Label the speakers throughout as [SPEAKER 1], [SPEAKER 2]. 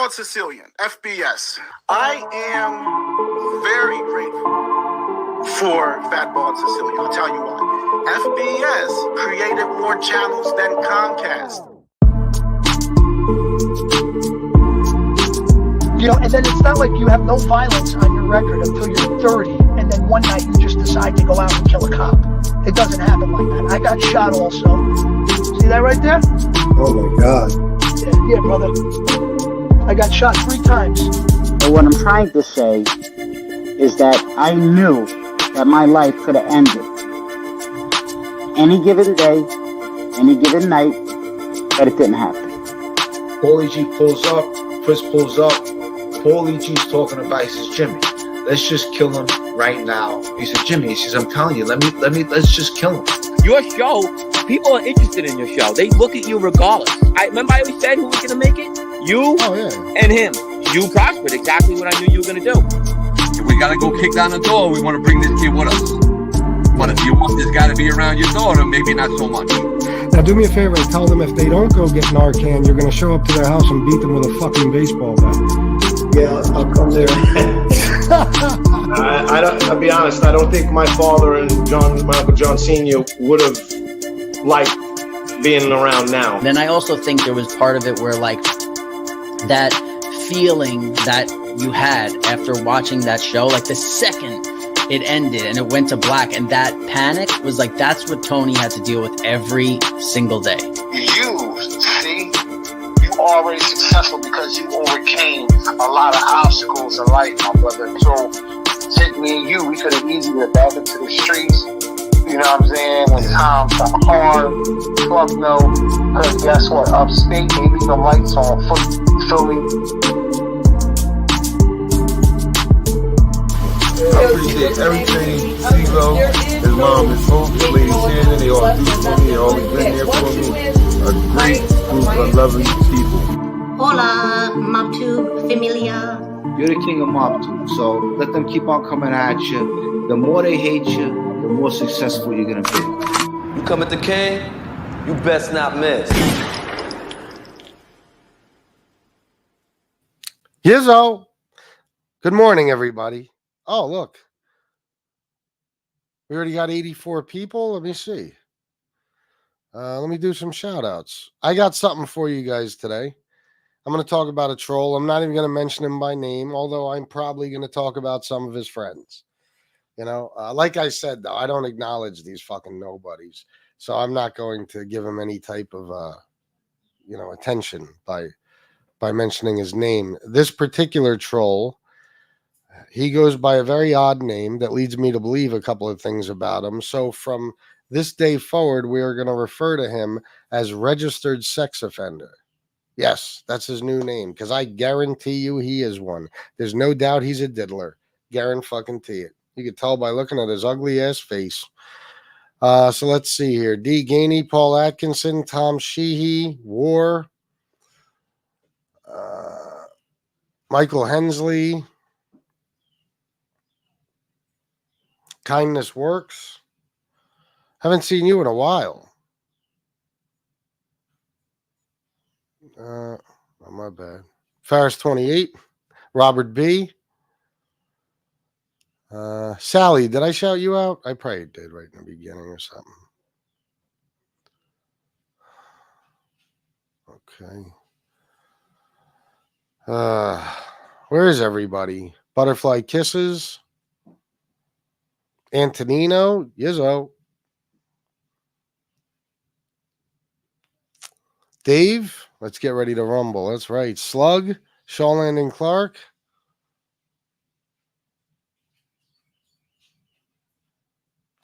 [SPEAKER 1] Bald-Sicilian, FBS. I am very grateful for Fat Bald-Sicilian. I'll tell you why. FBS created more channels than Comcast.
[SPEAKER 2] You know, and then it's not like you have no violence on your record until you're 30, and then one night you just decide to go out and kill a cop. It doesn't happen like that. I got shot also. See that right there?
[SPEAKER 3] Oh my God.
[SPEAKER 2] Yeah, brother. I got shot 3 times.
[SPEAKER 4] But what I'm trying to say is that I knew that my life could have ended any given day, any given night, but it didn't happen.
[SPEAKER 3] Paulie G pulls up, Chris pulls up. Paulie G's talking about, he says, Jimmy, let's just kill him right now. He said, Jimmy, he says, I'm telling you, let's just kill him.
[SPEAKER 5] Your show, people are interested in your show. They look at you regardless. I always said who was going to make it? You and him. You prospered exactly what I knew you were going to do.
[SPEAKER 6] If we got to go kick down the door, we want to bring this kid with us. But if you want this guy to be around your daughter, maybe not so much.
[SPEAKER 7] Now do me a favor and tell them if they don't go get Narcan, you're going to show up to their house and beat them with a fucking baseball bat.
[SPEAKER 3] Yeah, I'll come there. I'll be honest, I don't think my father and my Uncle John Sr. would have liked being around now.
[SPEAKER 8] Then I also think there was part of it where, like, that feeling that you had after watching that show, like the second it ended and it went to black, and that panic was like, that's what Tony had to deal with every single day.
[SPEAKER 1] You already successful because you overcame a lot of obstacles in life, my brother. So, take me and you, we could have easily back into the streets. You know what I'm saying? When times are hard, fuck no. Because guess what? Upstate, they leave the lights on. Feel me?
[SPEAKER 9] I appreciate everything. CeeLo, his mom, his whole lady Shannon, they all do for me. They always been there for me. A great group of lovely people.
[SPEAKER 10] Hola, Mobtube familia.
[SPEAKER 11] You're the king of Mobtube, so let them keep on coming at you. The more they hate you, the more successful you're gonna be.
[SPEAKER 12] You come at the king, you best not miss.
[SPEAKER 7] Yizzo. Good morning, everybody. Oh, look. We already got 84 people. Let me see. Let me do some shout outs. I got something for you guys today. I'm going to talk about a troll. I'm not even going to mention him by name, although I'm probably going to talk about some of his friends. You know, like I said, though, I don't acknowledge these fucking nobodies. So I'm not going to give him any type of, attention by mentioning his name. This particular troll, he goes by a very odd name that leads me to believe a couple of things about him. So from this day forward, we are going to refer to him as registered sex offender. Yes, that's his new name, because I guarantee you he is one. There's no doubt he's a diddler. Guarantee it. You can tell by looking at his ugly ass face. So let's see here. D. Gainey, Paul Atkinson, Tom Sheehy, War, Michael Hensley, Kindness Works. Haven't seen you in a while. Oh, my bad. Ferris 28, Robert B. Sally, did I shout you out? I probably did right in the beginning or something. Okay. Where is everybody? Butterfly Kisses. Antonino, Yizzo. Dave, let's get ready to rumble. That's right. Slug, Shawland and Clark.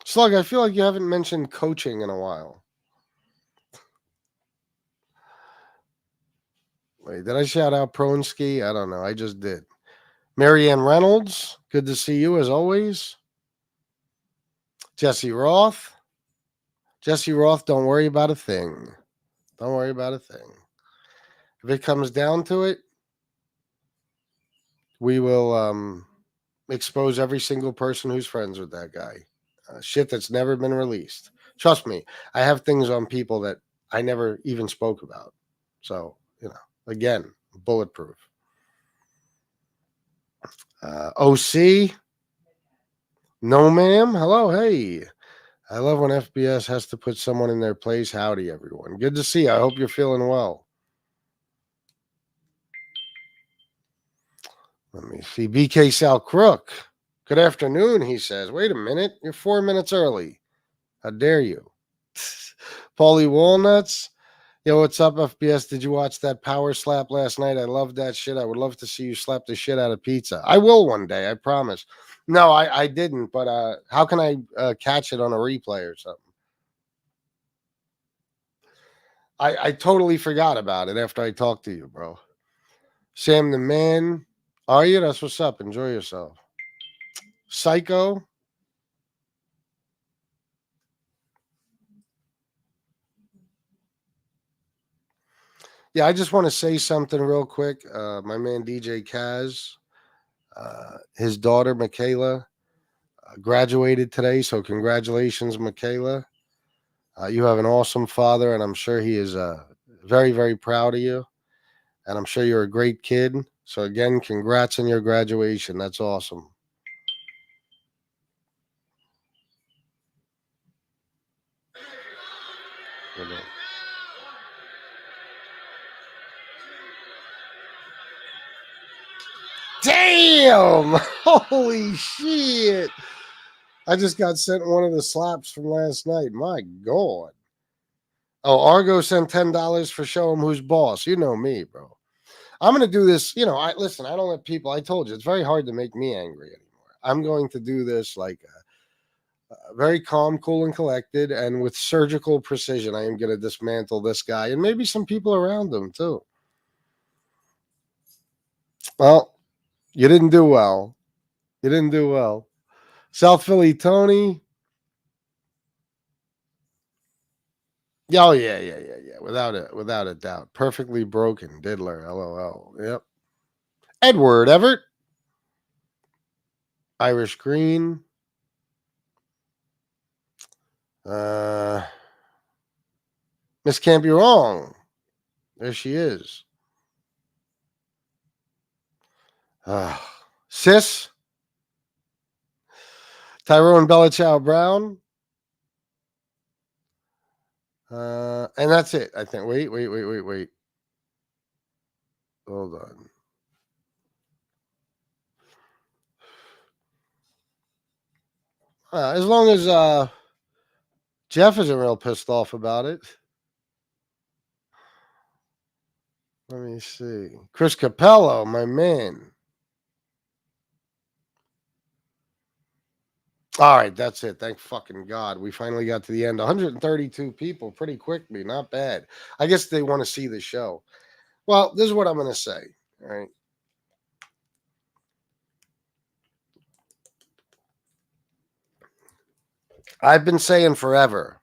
[SPEAKER 7] Slug, I feel like you haven't mentioned coaching in a while. Wait, did I shout out Pronsky? I don't know. I just did. Marianne Reynolds, good to see you as always. Jesse Roth. Jesse Roth, don't worry about a thing. Don't worry about a thing. If it comes down to it, we will expose every single person who's friends with that guy. Shit that's never been released. Trust me, I have things on people that I never even spoke about. So, again, bulletproof. OC. No, ma'am. Hello. Hey. I love when FBS has to put someone in their place. Howdy, everyone. Good to see you. I hope you're feeling well. Let me see. BK Sal Crook. Good afternoon, he says. Wait a minute. You're 4 minutes early. How dare you? Paulie Walnuts. Yo, what's up, FBS? Did you watch that power slap last night? I love that shit. I would love to see you slap the shit out of pizza. I will one day, I promise. No, I didn't, but how can I catch it on a replay or something? I totally forgot about it after I talked to you, bro. Sam the man. Are you? That's what's up. Enjoy yourself. Psycho. Yeah, I just want to say something real quick. My man DJ Kaz, his daughter Michaela, graduated today. So congratulations, Michaela. You have an awesome father, and I'm sure he is very, very proud of you. And I'm sure you're a great kid. So again, congrats on your graduation. That's awesome. Damn! Holy shit! I just got sent one of the slaps from last night. My God. Oh, Argo sent $10 for show him who's boss. You know me, bro. I'm going to do this. You know, I don't let people, I told you, it's very hard to make me angry anymore. I'm going to do this like very calm, cool, and collected. And with surgical precision, I am going to dismantle this guy and maybe some people around him too. Well, you didn't do well. You didn't do well. South Philly Tony. Oh, yeah. Without a doubt. Perfectly broken. Diddler. LOL. Yep. Edward Everett. Irish Green. Miss Can't Be Wrong. There she is. Sis. Tyrone Bellachow Brown. And that's it, I think. Wait. Hold on. As long as Jeff isn't real pissed off about it. Let me see. Chris Capello, my man. All right, that's it. Thank fucking God. We finally got to the end. 132 people pretty quickly. Not bad. I guess they want to see the show. Well, this is what I'm going to say. All right. I've been saying forever,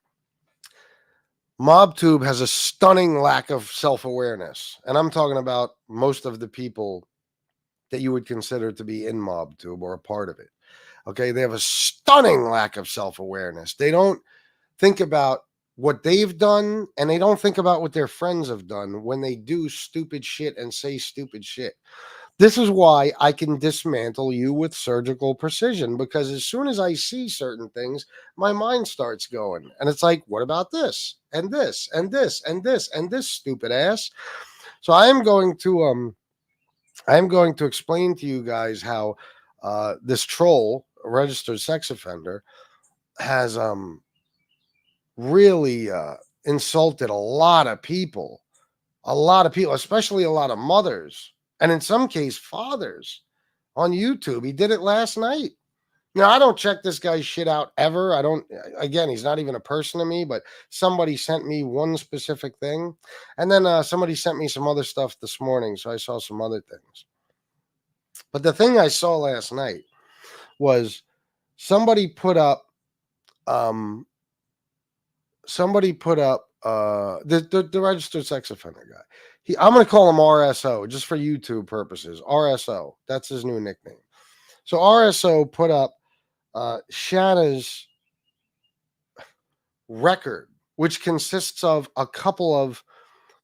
[SPEAKER 7] MobTube has a stunning lack of self-awareness. And I'm talking about most of the people that you would consider to be in MobTube or a part of it. Okay, they have a stunning lack of self-awareness. They don't think about what they've done, and they don't think about what their friends have done when they do stupid shit and say stupid shit. This is why I can dismantle you with surgical precision, because as soon as I see certain things, my mind starts going. And it's like, what about this? And this, and this, and this, and this stupid ass. So I am going to explain to you guys how this troll, a registered sex offender, has really insulted a lot of people, especially a lot of mothers, and in some case fathers on YouTube. He did it last night. You know, I don't check this guy's shit out ever. Again, he's not even a person to me, but somebody sent me one specific thing. And then somebody sent me some other stuff this morning. So I saw some other things. But the thing I saw last night was somebody put up the registered sex offender guy. I'm going to call him RSO just for YouTube purposes. RSO. That's his new nickname. So RSO put up Shanna's record, which consists of a couple of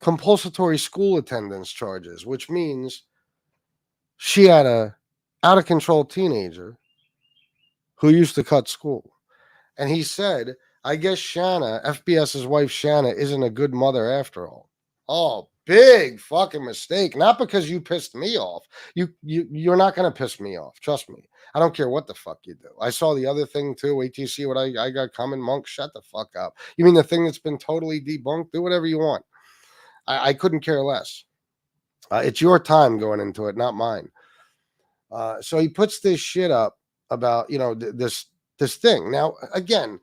[SPEAKER 7] compulsory school attendance charges, which means she had a out of control teenager who used to cut school. And he said, I guess Shanna, FBS's wife Shanna, isn't a good mother after all. Oh, big fucking mistake. Not because you pissed me off. You're not going to piss me off. Trust me. I don't care what the fuck you do. I saw the other thing too. Wait till you see what I got coming. Monk, shut the fuck up. You mean the thing that's been totally debunked? Do whatever you want. I couldn't care less. It's your time going into it, not mine. So he puts this shit up about, this thing. Now, again,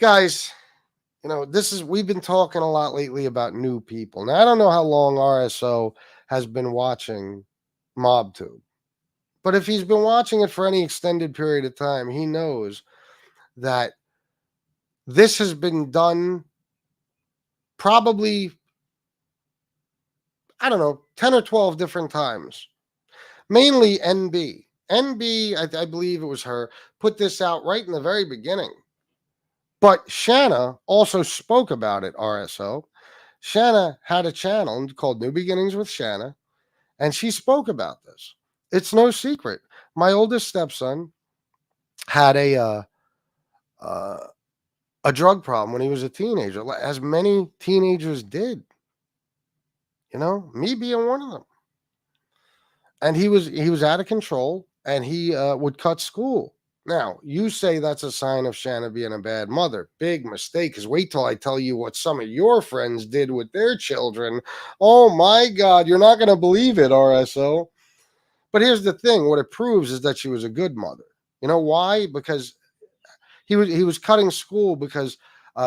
[SPEAKER 7] guys, we've been talking a lot lately about new people. Now, I don't know how long RSO has been watching MobTube, but if he's been watching it for any extended period of time, he knows that this has been done probably, 10 or 12 different times. Mainly NB. NB, I believe it was her, put this out right in the very beginning. But Shanna also spoke about it, RSO. Shanna had a channel called New Beginnings with Shanna, and she spoke about this. It's no secret. My oldest stepson had a drug problem when he was a teenager, as many teenagers did. Me being one of them. And he was out of control, and he would cut school. Now, you say that's a sign of Shanna being a bad mother. Big mistake, because wait till I tell you what some of your friends did with their children. Oh, my God, you're not going to believe it, RSO. But here's the thing. What it proves is that she was a good mother. You know why? Because he was cutting school because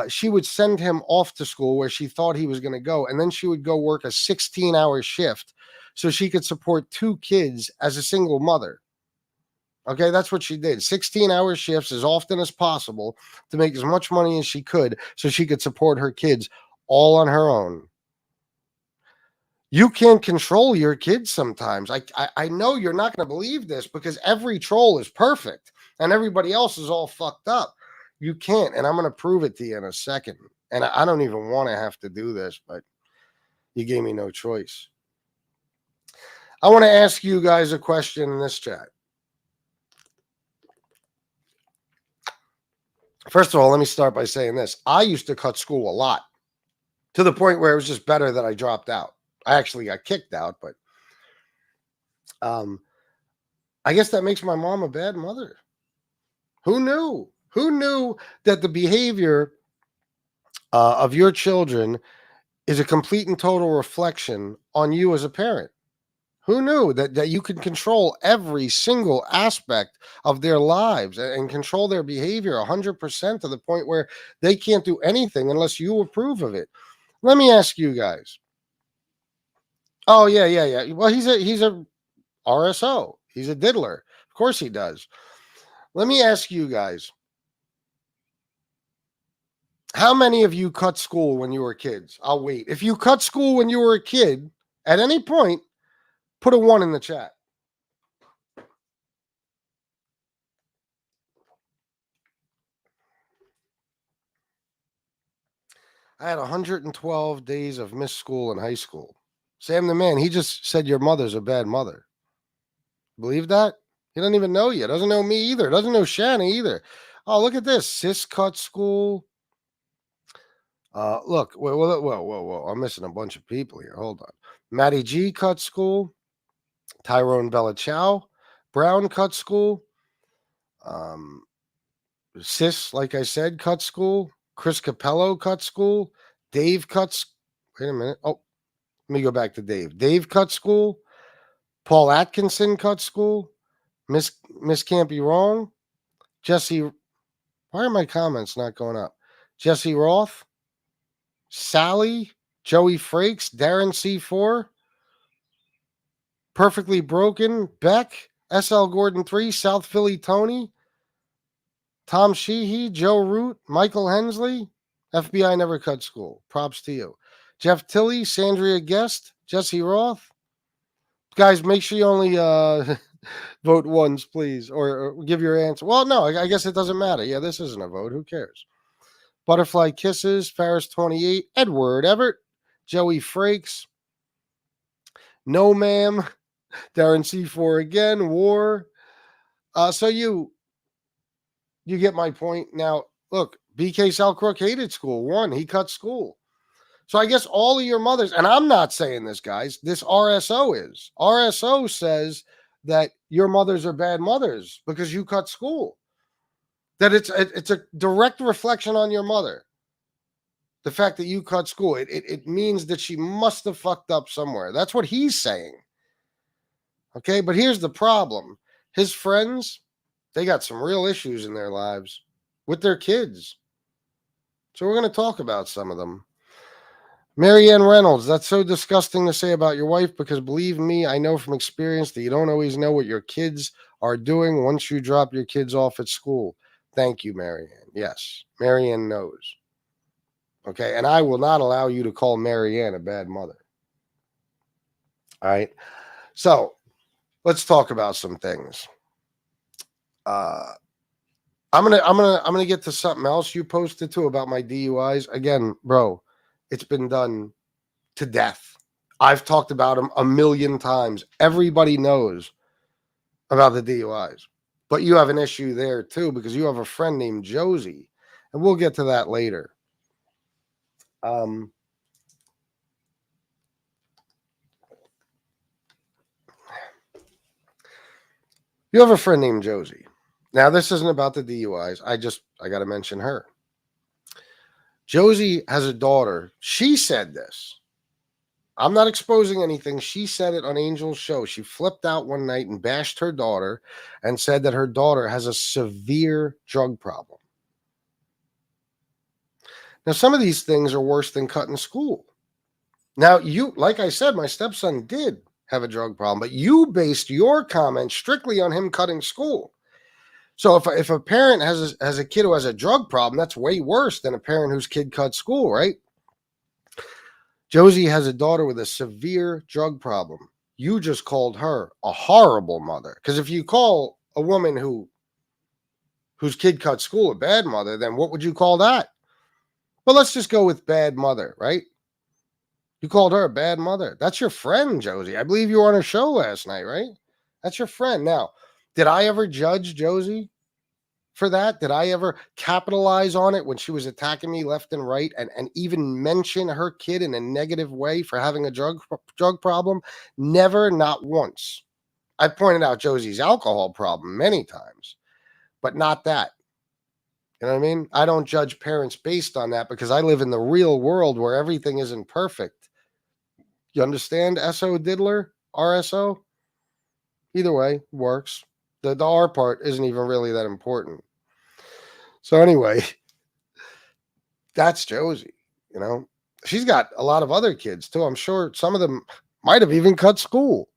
[SPEAKER 7] she would send him off to school where she thought he was going to go, and then she would go work a 16-hour shift so she could support 2 kids as a single mother. Okay, that's what she did. 16-hour shifts as often as possible to make as much money as she could so she could support her kids all on her own. You can't control your kids sometimes. I know you're not going to believe this because every troll is perfect and everybody else is all fucked up. You can't, and I'm going to prove it to you in a second. And I don't even want to have to do this, but you gave me no choice. I want to ask you guys a question in this chat. First of all, let me start by saying this. I used to cut school a lot to the point where it was just better that I dropped out. I actually got kicked out, but I guess that makes my mom a bad mother. Who knew? Who knew that the behavior of your children is a complete and total reflection on you as a parent? Who knew that you can control every single aspect of their lives and control their behavior 100% to the point where they can't do anything unless you approve of it? Let me ask you guys. Oh, yeah. Well, he's a RSO. He's a diddler. Of course he does. Let me ask you guys. How many of you cut school when you were kids? I'll wait. If you cut school when you were a kid, at any point, put a 1 in the chat. I had 112 days of missed school in high school. Sam the man, he just said your mother's a bad mother. Believe that? He doesn't even know you. Doesn't know me either. Doesn't know Shanna either. Oh, look at this. Sis cut school. Look. Whoa. I'm missing a bunch of people here. Hold on. Matty G cut school. Tyrone Bellachow. Brown cut school. Sis, like I said, cut school. Chris Capello cut school. Dave cuts. Wait a minute. Oh, let me go back to Dave. Dave cut school. Paul Atkinson cut school. Miss Can't Be Wrong. Jesse. Why are my comments not going up? Jesse Roth. Sally. Joey Frakes. Darren C4. Perfectly Broken. Beck. SL Gordon 3. South Philly Tony. Tom Sheehy, Joe Root, Michael Hensley, FBI never cut school. Props to you. Jeff Tilley, Sandria Guest, Jesse Roth. Guys, make sure you only vote once, please, or give your answer. Well, no, I guess it doesn't matter. Yeah, this isn't a vote. Who cares? Butterfly Kisses, Ferris 28, Edward Everett, Joey Frakes. No, ma'am. Darren C4 again, war. So you get my point. Now, look, BK Selkrook hated school. One, he cut school. So I guess all of your mothers, and I'm not saying this, guys, this RSO is. RSO says that your mothers are bad mothers because you cut school. That it's a direct reflection on your mother. The fact that you cut school, it means that she must have fucked up somewhere. That's what he's saying. Okay, but here's the problem. His friends, they got some real issues in their lives with their kids. So we're going to talk about some of them. Marianne Reynolds, that's so disgusting to say about your wife because believe me, I know from experience that you don't always know what your kids are doing once you drop your kids off at school. Thank you, Marianne. Yes, Marianne knows. Okay, and I will not allow you to call Marianne a bad mother. All right, so let's talk about some things. I'm gonna get to something else you posted too about my DUIs. Again, bro, it's been done to death. I've talked about them a million times. Everybody knows about the DUIs, but you have an issue there too because you have a friend named Josie, and we'll get to that later. You have a friend named Josie. Now, this isn't about the DUIs. I got to mention her. Josie has a daughter. She said this. I'm not exposing anything. She said it on Angel's show. She flipped out one night and bashed her daughter and said that her daughter has a severe drug problem. Now, some of these things are worse than cutting school. Now, like I said, my stepson did have a drug problem, but you based your comment strictly on him cutting school. So if a parent has a kid who has a drug problem, that's way worse than a parent whose kid cut school, right? Josie has a daughter with a severe drug problem. You just called her a horrible mother. Because if you call a woman whose kid cut school a bad mother, then what would you call that? Well, let's just go with bad mother, right? You called her a bad mother. That's your friend, Josie. I believe you were on a show last night, right? That's your friend. Now, did I ever judge Josie for that? Did I ever capitalize on it when she was attacking me left and right and even mention her kid in a negative way for having a drug problem? Never, not once. I pointed out Josie's alcohol problem many times, but not that. You know what I mean? I don't judge parents based on that because I live in the real world where everything isn't perfect. You understand? SO diddler? RSO? Either way, works. The R part isn't even really that important. So anyway, that's Josie, you know. She's got a lot of other kids too. I'm sure some of them might have even cut school.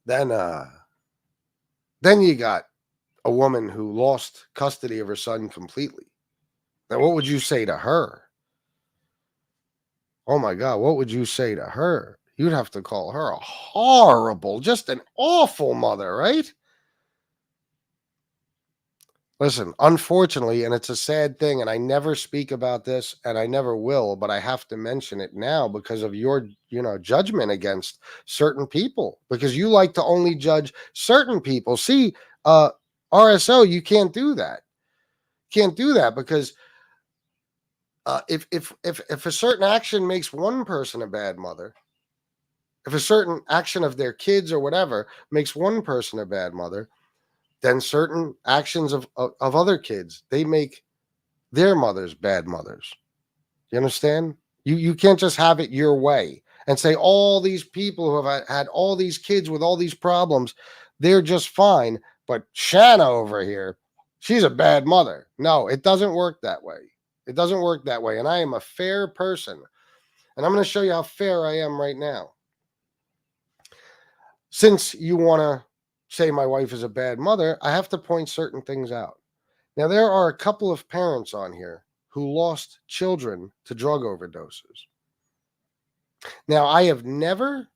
[SPEAKER 7] Then you got a woman who lost custody of her son completely. Now, what would you say to her? Oh my God, what would you say to her? You'd have to call her a horrible, just an awful mother, right? Listen, unfortunately, and it's a sad thing, and I never speak about this, and I never will, but I have to mention it now because of your, judgment against certain people, because you like to only judge certain people. See, RSO, you can't do that. Can't do that because if a certain action makes one person a bad mother, if a certain action of their kids or whatever makes one person a bad mother, then certain actions of other kids, they make their mothers bad mothers. You understand? You can't just have it your way and say all these people who have had all these kids with all these problems, they're just fine. But Shanna over here, she's a bad mother. No, it doesn't work that way. It doesn't work that way. And I am a fair person. And I'm going to show you how fair I am right now. Since you want to say my wife is a bad mother, I have to point certain things out. Now, there are a couple of parents on here who lost children to drug overdoses. Now, I have never,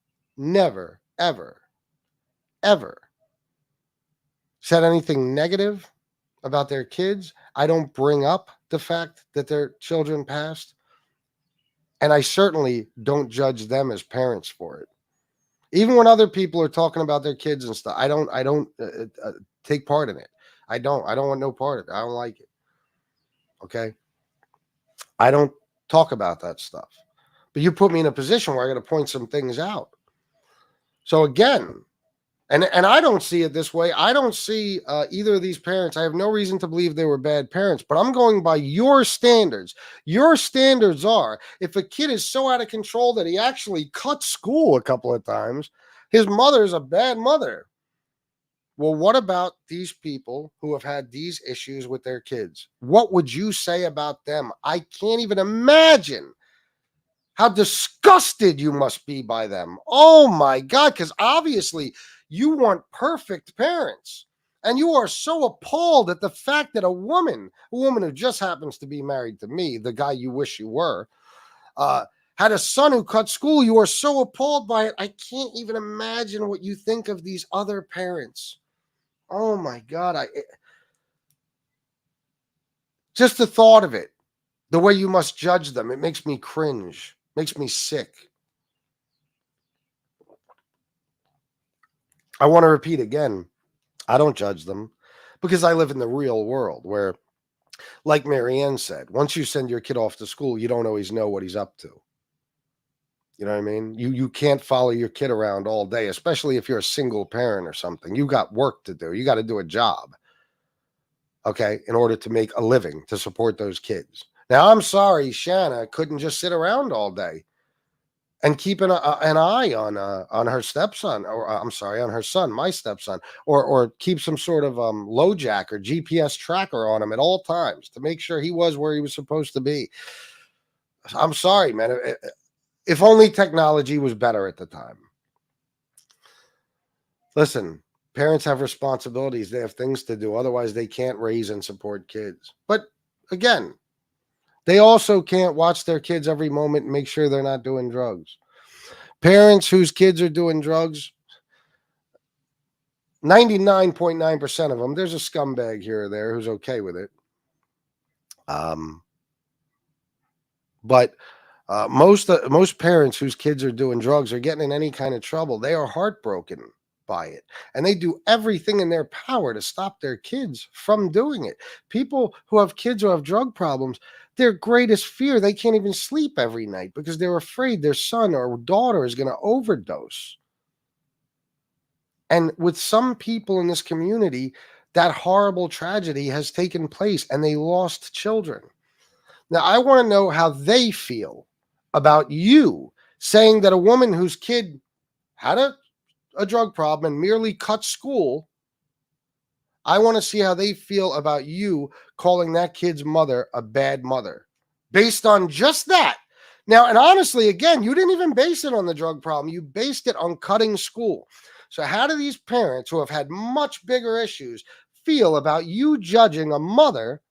[SPEAKER 7] ever said anything negative about their kids. I don't bring up the fact that their children passed. And I certainly don't judge them as parents for it. Even when other people are talking about their kids and stuff, I don't take part in it. I don't want no part of it. I don't like it. Okay. I don't talk about that stuff, but you put me in a position where I got to point some things out. So again, and I don't see it this way. I don't see either of these parents. I have no reason to believe they were bad parents, but I'm going by your standards. Your standards are, if a kid is so out of control that he actually cut school a couple of times, his mother's a bad mother. Well, what about these people who have had these issues with their kids? What would you say about them? I can't even imagine how disgusted you must be by them. Oh my God, because obviously you want perfect parents. And you are so appalled at the fact that a woman who just happens to be married to me, the guy you wish you were, had a son who cut school. You are so appalled by it. I can't even imagine what you think of these other parents. Oh my God. Just the thought of it, the way you must judge them, it makes me cringe, makes me sick. I want to repeat again, I don't judge them because I live in the real world where, like Marianne said, once you send your kid off to school, you don't always know what he's up to. You know what I mean? You can't follow your kid around all day, especially if you're a single parent or something. You got work to do. You got to do a job, okay, in order to make a living to support those kids. Now, I'm sorry, Shanna couldn't just sit around all day and keep an eye on her stepson, or I'm sorry, on her son, my stepson, or keep some sort of LoJack or GPS tracker on him at all times to make sure he was where he was supposed to be. I'm sorry, man. If only technology was better at the time. Listen, parents have responsibilities. They have things to do. Otherwise, they can't raise and support kids. But again, they also can't watch their kids every moment and make sure they're not doing drugs. Parents whose kids are doing drugs, 99.9% of them, there's a scumbag here or there who's okay with it. But most parents whose kids are doing drugs are getting in any kind of trouble. They are heartbroken by it, and they do everything in their power to stop their kids from doing it. People who have kids who have drug problems, their greatest fear, they can't even sleep every night because they're afraid their son or daughter is going to overdose. And with some people in this community, that horrible tragedy has taken place and they lost children. Now, I want to know how they feel about you saying that a woman whose kid had a drug problem and merely cut school, I want to see how they feel about you calling that kid's mother a bad mother based on just that. Now, and honestly, again, you didn't even base it on the drug problem. You based it on cutting school. So how do these parents who have had much bigger issues feel about you judging a mother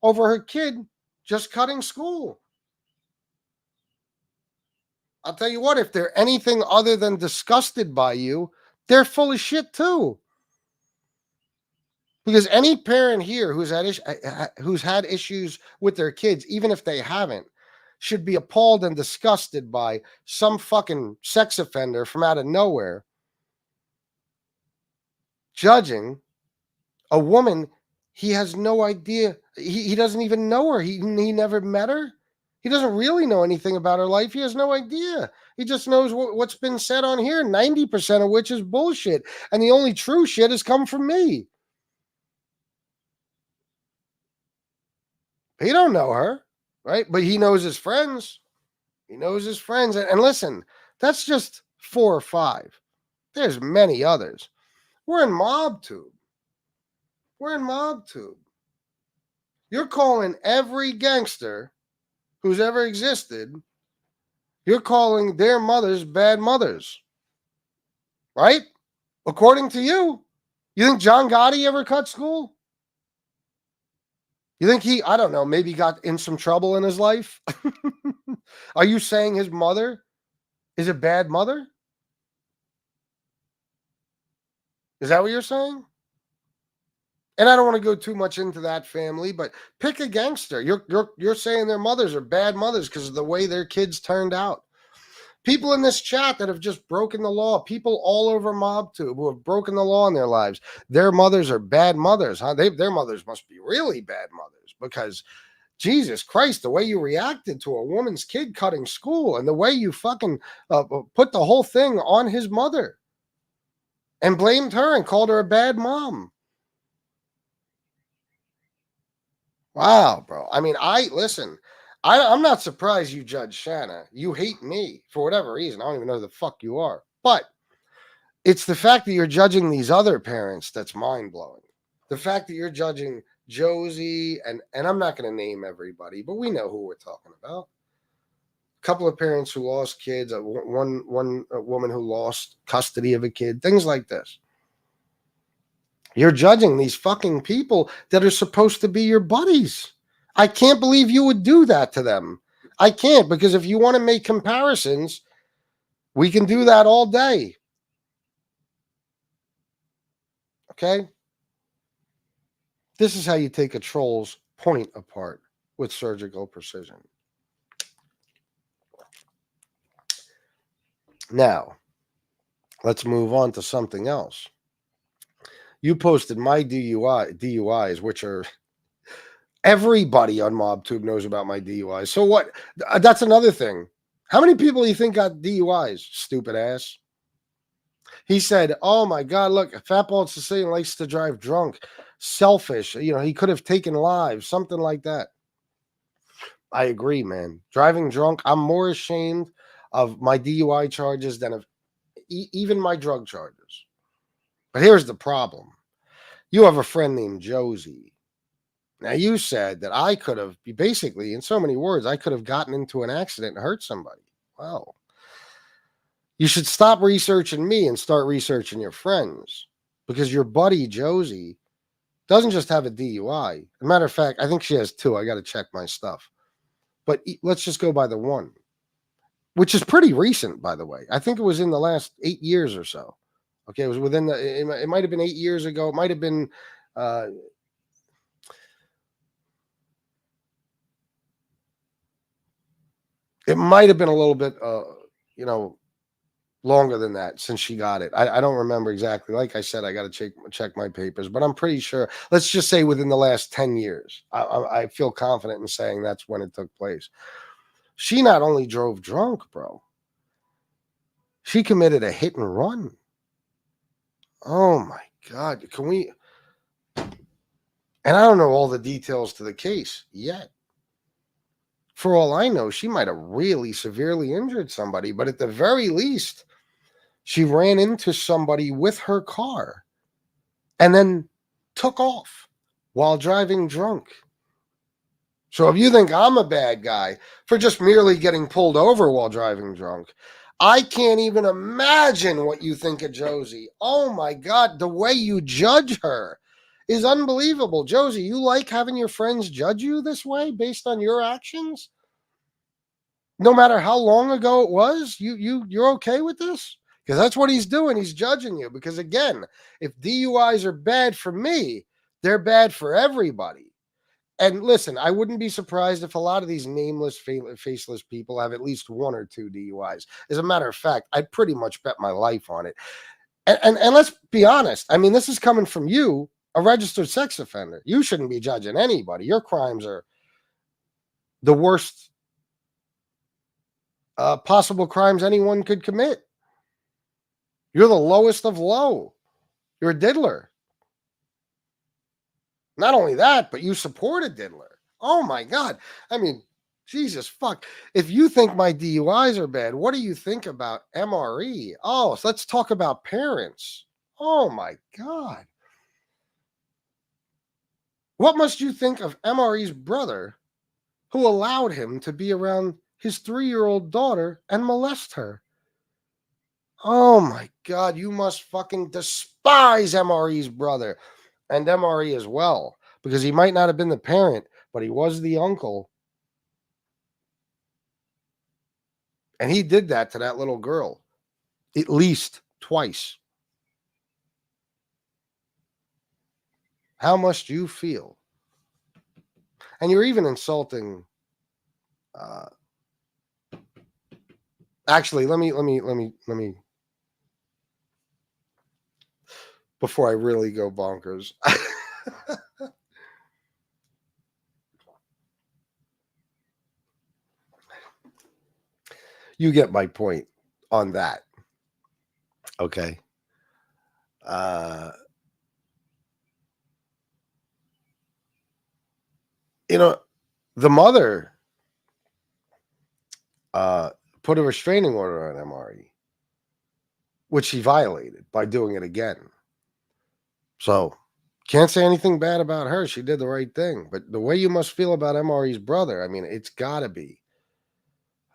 [SPEAKER 7] over her kid just cutting school? I'll tell you what, if they're anything other than disgusted by you, they're full of shit too. Because any parent here who's had issues with their kids, even if they haven't, should be appalled and disgusted by some fucking sex offender from out of nowhere judging a woman he has no idea. He doesn't even know her. He never met her. He doesn't really know anything about her life. He has no idea. He just knows what's been said on here, 90% of which is bullshit. And the only true shit has come from me. He don't know her, right? But he knows his friends. He knows his friends. And listen, that's just 4 or 5. There's many others. We're in MobTube. We're in MobTube. You're calling every gangster who's ever existed, you're calling their mothers bad mothers, right? According to you. You think John Gotti ever cut school? You think he, I don't know, maybe got in some trouble in his life? Are you saying his mother is a bad mother? Is that what you're saying? And I don't want to go too much into that family, but pick a gangster. You're saying their mothers are bad mothers because of the way their kids turned out. People in this chat that have just broken the law, people all over MobTube who have broken the law in their lives. Their mothers are bad mothers, huh? Their mothers must be really bad mothers because Jesus Christ, the way you reacted to a woman's kid cutting school and the way you fucking put the whole thing on his mother and blamed her and called her a bad mom. Wow, bro. I mean, I'm not surprised you judge Shanna. You hate me for whatever reason. I don't even know who the fuck you are. But it's the fact that you're judging these other parents that's mind-blowing. The fact that you're judging Josie, and I'm not going to name everybody, but we know who we're talking about. A couple of parents who lost kids, one woman who lost custody of a kid, things like this. You're judging these fucking people that are supposed to be your buddies. I can't believe you would do that to them. I can't, because if you want to make comparisons, we can do that all day. Okay? This is how you take a troll's point apart with surgical precision. Now, let's move on to something else. You posted my DUIs, which are everybody on MobTube knows about my DUIs. So what? That's another thing. How many people do you think got DUIs? Stupid ass. He said, "Oh my God, look, Fat Bald-Sicilian likes to drive drunk, selfish. You know, he could have taken lives, something like that." I agree, man. Driving drunk, I'm more ashamed of my DUI charges than of even my drug charges. But here's the problem. You have a friend named Josie. Now, you said that I could have, basically, in so many words, I could have gotten into an accident and hurt somebody. Well, you should stop researching me and start researching your friends, because your buddy Josie doesn't just have a DUI. As a matter of fact, I think she has two. I got to check my stuff. But let's just go by the one, which is pretty recent, by the way. I think it was in the last 8 years or so. Okay, it was within it might have been 8 years ago. It might have been it might have been a little bit longer than that since she got it. I don't remember exactly. Like I said, I got to check my papers, but I'm pretty sure. Let's just say within the last 10 years. I feel confident in saying that's when it took place. She not only drove drunk, bro. She committed a hit and run. Oh my God. Can we? And I don't know all the details to the case yet. For all I know, she might have really severely injured somebody, but at the very least, she ran into somebody with her car and then took off while driving drunk. So if you think I'm a bad guy for just merely getting pulled over while driving drunk, I can't even imagine what you think of Josie. Oh my God, the way you judge her is unbelievable. Josie, you like having your friends judge you this way based on your actions? No matter how long ago it was, you're okay with this? Because that's what he's doing. He's judging you. Because again, if DUIs are bad for me, they're bad for everybody. And listen, I wouldn't be surprised if a lot of these nameless, faceless people have at least one or two DUIs. As a matter of fact, I'd pretty much bet my life on it. And let's be honest. I mean, this is coming from you, a registered sex offender. You shouldn't be judging anybody. Your crimes are the worst possible crimes anyone could commit. You're the lowest of low. You're a diddler. Not only that, but you support a diddler. Oh my God. I mean, Jesus fuck. If you think my DUIs are bad, what do you think about MRE? Oh, so let's talk about parents. Oh my God. What must you think of MRE's brother who allowed him to be around his 3-year-old daughter and molest her? Oh my God, you must fucking despise MRE's brother and MRE as well, because he might not have been the parent, but he was the uncle. And he did that to that little girl at least twice. How must you feel? And you're even insulting Actually, let me before I really go bonkers. You get my point on that. Okay. You know, the mother put a restraining order on MRE, which she violated by doing it again. So can't say anything bad about her. She did the right thing. But the way you must feel about MRE's brother, I mean, it's got to be.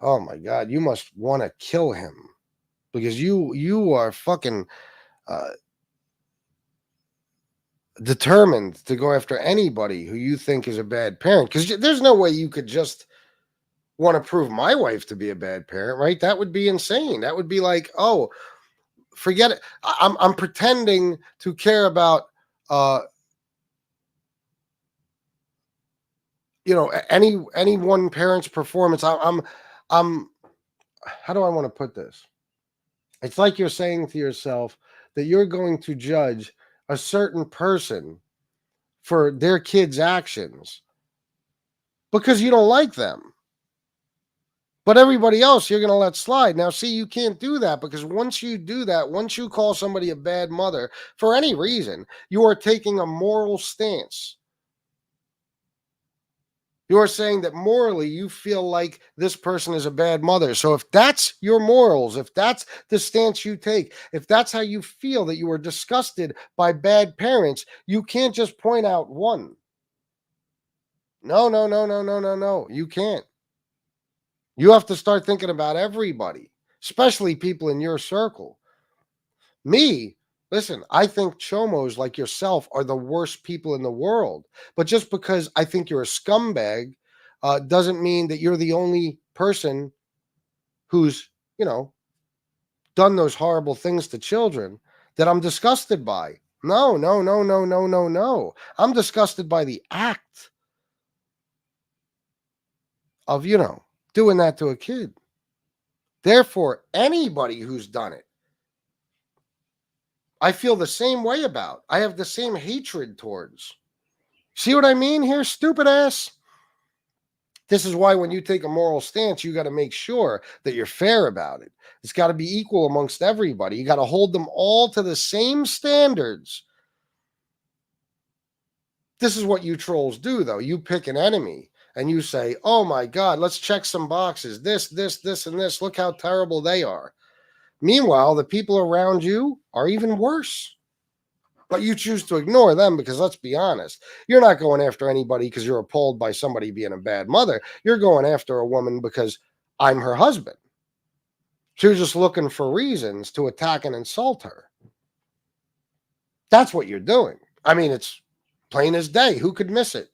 [SPEAKER 7] Oh my God, you must want to kill him because you are fucking determined to go after anybody who you think is a bad parent. Because there's no way you could just want to prove my wife to be a bad parent, right? That would be insane. That would be like, oh, forget it. I'm pretending to care about any one parent's performance. I'm how do I want to put this? It's like you're saying to yourself that you're going to judge a certain person for their kids' actions because you don't like them. But everybody else, you're going to let slide. Now, see, you can't do that because once you do that, once you call somebody a bad mother for any reason, you are taking a moral stance. You are saying that morally you feel like this person is a bad mother. So if that's your morals, if that's the stance you take, if that's how you feel that you are disgusted by bad parents, you can't just point out one. No. You can't. You have to start thinking about everybody, especially people in your circle. Me, listen, I think chomos like yourself are the worst people in the world. But just because I think you're a scumbag doesn't mean that you're the only person who's, done those horrible things to children that I'm disgusted by. No. I'm disgusted by the act of, doing that to a kid. Therefore, anybody who's done it, I feel the same way about. I have the same hatred towards. See what I mean here, stupid ass? This is why when you take a moral stance, you got to make sure that you're fair about it. It's got to be equal amongst everybody. You got to hold them all to the same standards. This is what you trolls do, though. You pick an enemy and you say, oh my God, let's check some boxes. This, and this. Look how terrible they are. Meanwhile, the people around you are even worse. But you choose to ignore them because let's be honest, you're not going after anybody because you're appalled by somebody being a bad mother. You're going after a woman because I'm her husband. So you're just looking for reasons to attack and insult her. That's what you're doing. I mean, it's plain as day. Who could miss it?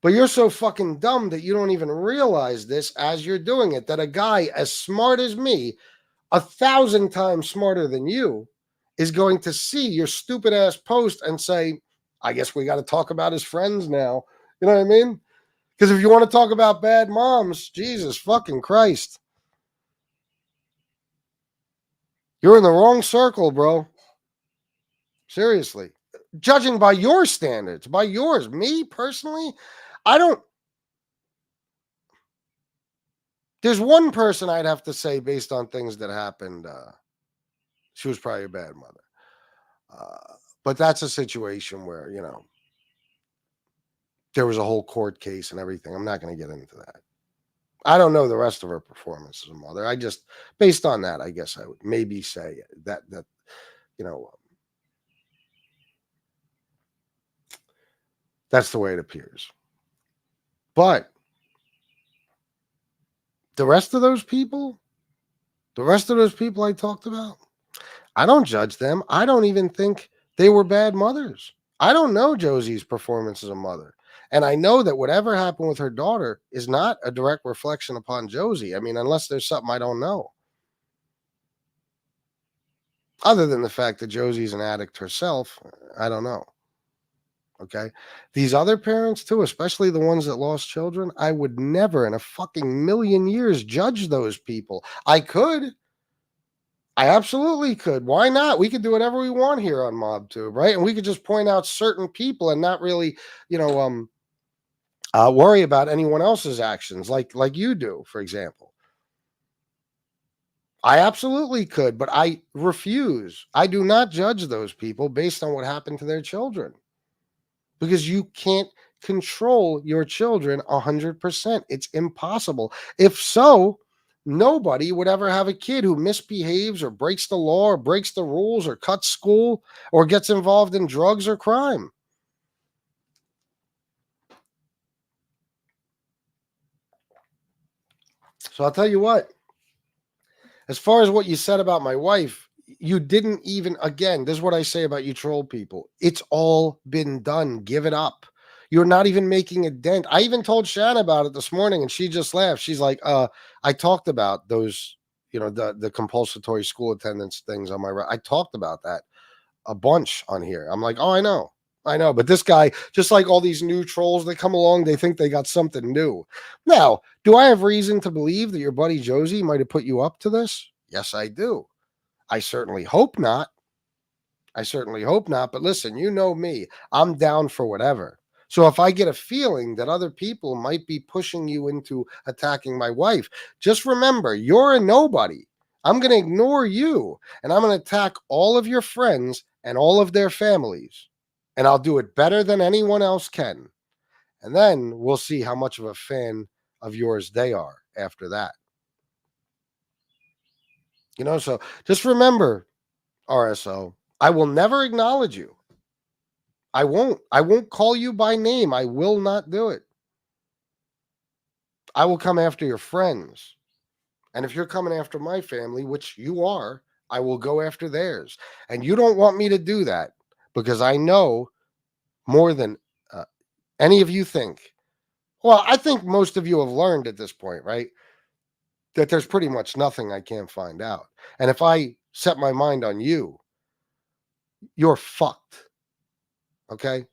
[SPEAKER 7] But you're so fucking dumb that you don't even realize this as you're doing it, that a guy as smart as me, 1,000 times smarter than you, is going to see your stupid ass post and say, I guess we got to talk about his friends now. You know what I mean? Because if you want to talk about bad moms, Jesus fucking Christ. You're in the wrong circle, bro. Seriously. Judging by your standards, by yours. Me, personally, there's one person I'd have to say based on things that happened. She was probably a bad mother. But that's a situation where, there was a whole court case and everything. I'm not going to get into that. I don't know the rest of her performance as a mother. I just, based on that, I guess I would maybe say that that's the way it appears. But the rest of those people I talked about, I don't judge them. I don't even think they were bad mothers. I don't know Josie's performance as a mother. And I know that whatever happened with her daughter is not a direct reflection upon Josie. I mean, unless there's something I don't know. Other than the fact that Josie's an addict herself, I don't know. Okay. These other parents, too, especially the ones that lost children, I would never in a fucking million years judge those people. I could. I absolutely could. Why not? We could do whatever we want here on MobTube, right? And we could just point out certain people and not really, worry about anyone else's actions, like you do, for example. I absolutely could, but I refuse. I do not judge those people based on what happened to their children, because you can't control your children 100%. It's impossible. If so, nobody would ever have a kid who misbehaves or breaks the law or breaks the rules or cuts school or gets involved in drugs or crime. So I'll tell you what, as far as what you said about my wife, you didn't even, again, this is what I say about you troll people. It's all been done. Give it up. You're not even making a dent. I even told Shannon about it this morning and she just laughed. She's like, I talked about those, the compulsory school attendance things on my right. I talked about that a bunch on here. I'm like, oh, I know. But this guy, just like all these new trolls that come along, they think they got something new. Now, do I have reason to believe that your buddy Josie might have put you up to this? Yes, I do. I certainly hope not. But listen, you know me. I'm down for whatever. So if I get a feeling that other people might be pushing you into attacking my wife, just remember, you're a nobody. I'm going to ignore you, and I'm going to attack all of your friends and all of their families. And I'll do it better than anyone else can. And then we'll see how much of a fan of yours they are after that. So just remember, RSO, I will never acknowledge you. I won't call you by name. I will not do it. I will come after your friends. And if you're coming after my family, which you are, I will go after theirs. And you don't want me to do that because I know more than any of you think. Well, I think most of you have learned at this point, right? That there's pretty much nothing I can't find out. And if I set my mind on you, you're fucked. Okay?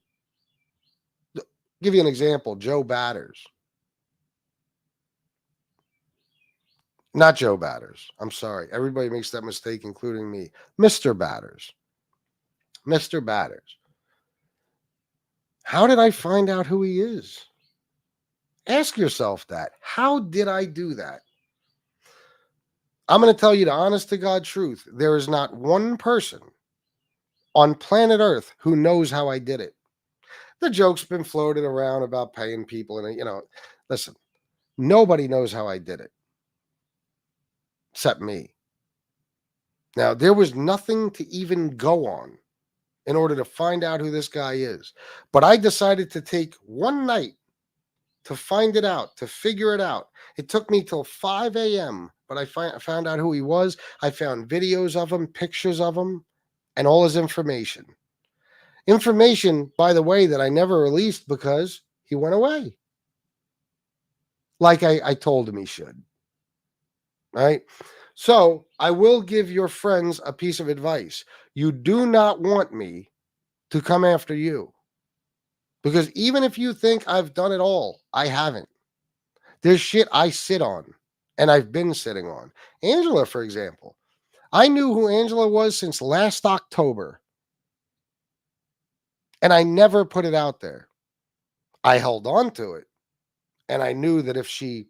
[SPEAKER 7] Give you an example. Joe Batters. Not Joe Batters. I'm sorry. Everybody makes that mistake, including me. Mr. Batters. Mr. Batters. How did I find out who he is? Ask yourself that. How did I do that? I'm going to tell you the honest to God truth. There is not one person on planet Earth who knows how I did it. The joke's been floated around about paying people. And, listen, nobody knows how I did it except me. Now, there was nothing to even go on in order to find out who this guy is. But I decided to take one night to find it out, to figure it out. It took me till 5 a.m., but I found out who he was. I found videos of him, pictures of him, and all his information. Information, by the way, that I never released because he went away. Like I told him he should. Right? So I will give your friends a piece of advice. You do not want me to come after you. Because even if you think I've done it all, I haven't. There's shit I sit on, and I've been sitting on. Angela, for example. I knew who Angela was since last October. And I never put it out there. I held on to it. And I knew that if she,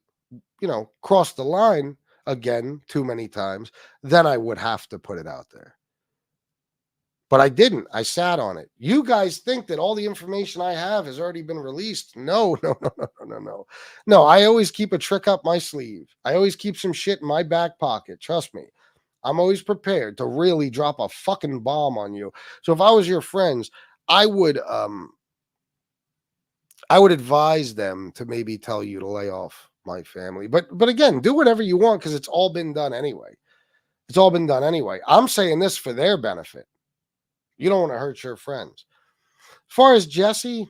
[SPEAKER 7] crossed the line again too many times, then I would have to put it out there. But I didn't. I sat on it. You guys think that all the information I have has already been released. No. No, I always keep a trick up my sleeve. I always keep some shit in my back pocket. Trust me. I'm always prepared to really drop a fucking bomb on you. So if I was your friends, I would advise them to maybe tell you to lay off my family. But again, do whatever you want because it's all been done anyway. I'm saying this for their benefit. You don't want to hurt your friends. As far as Jesse,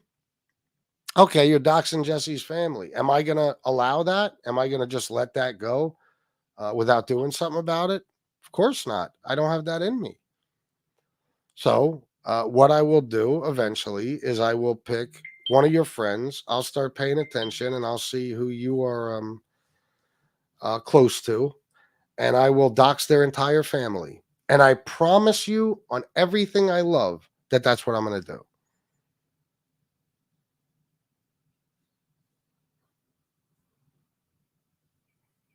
[SPEAKER 7] okay, you're doxing Jesse's family. Am I going to allow that? Am I going to just let that go without doing something about it? Of course not. I don't have that in me. So What I will do eventually is I will pick one of your friends. I'll start paying attention, and I'll see who you are close to, and I will dox their entire family. And I promise you on everything I love that that's what I'm going to do.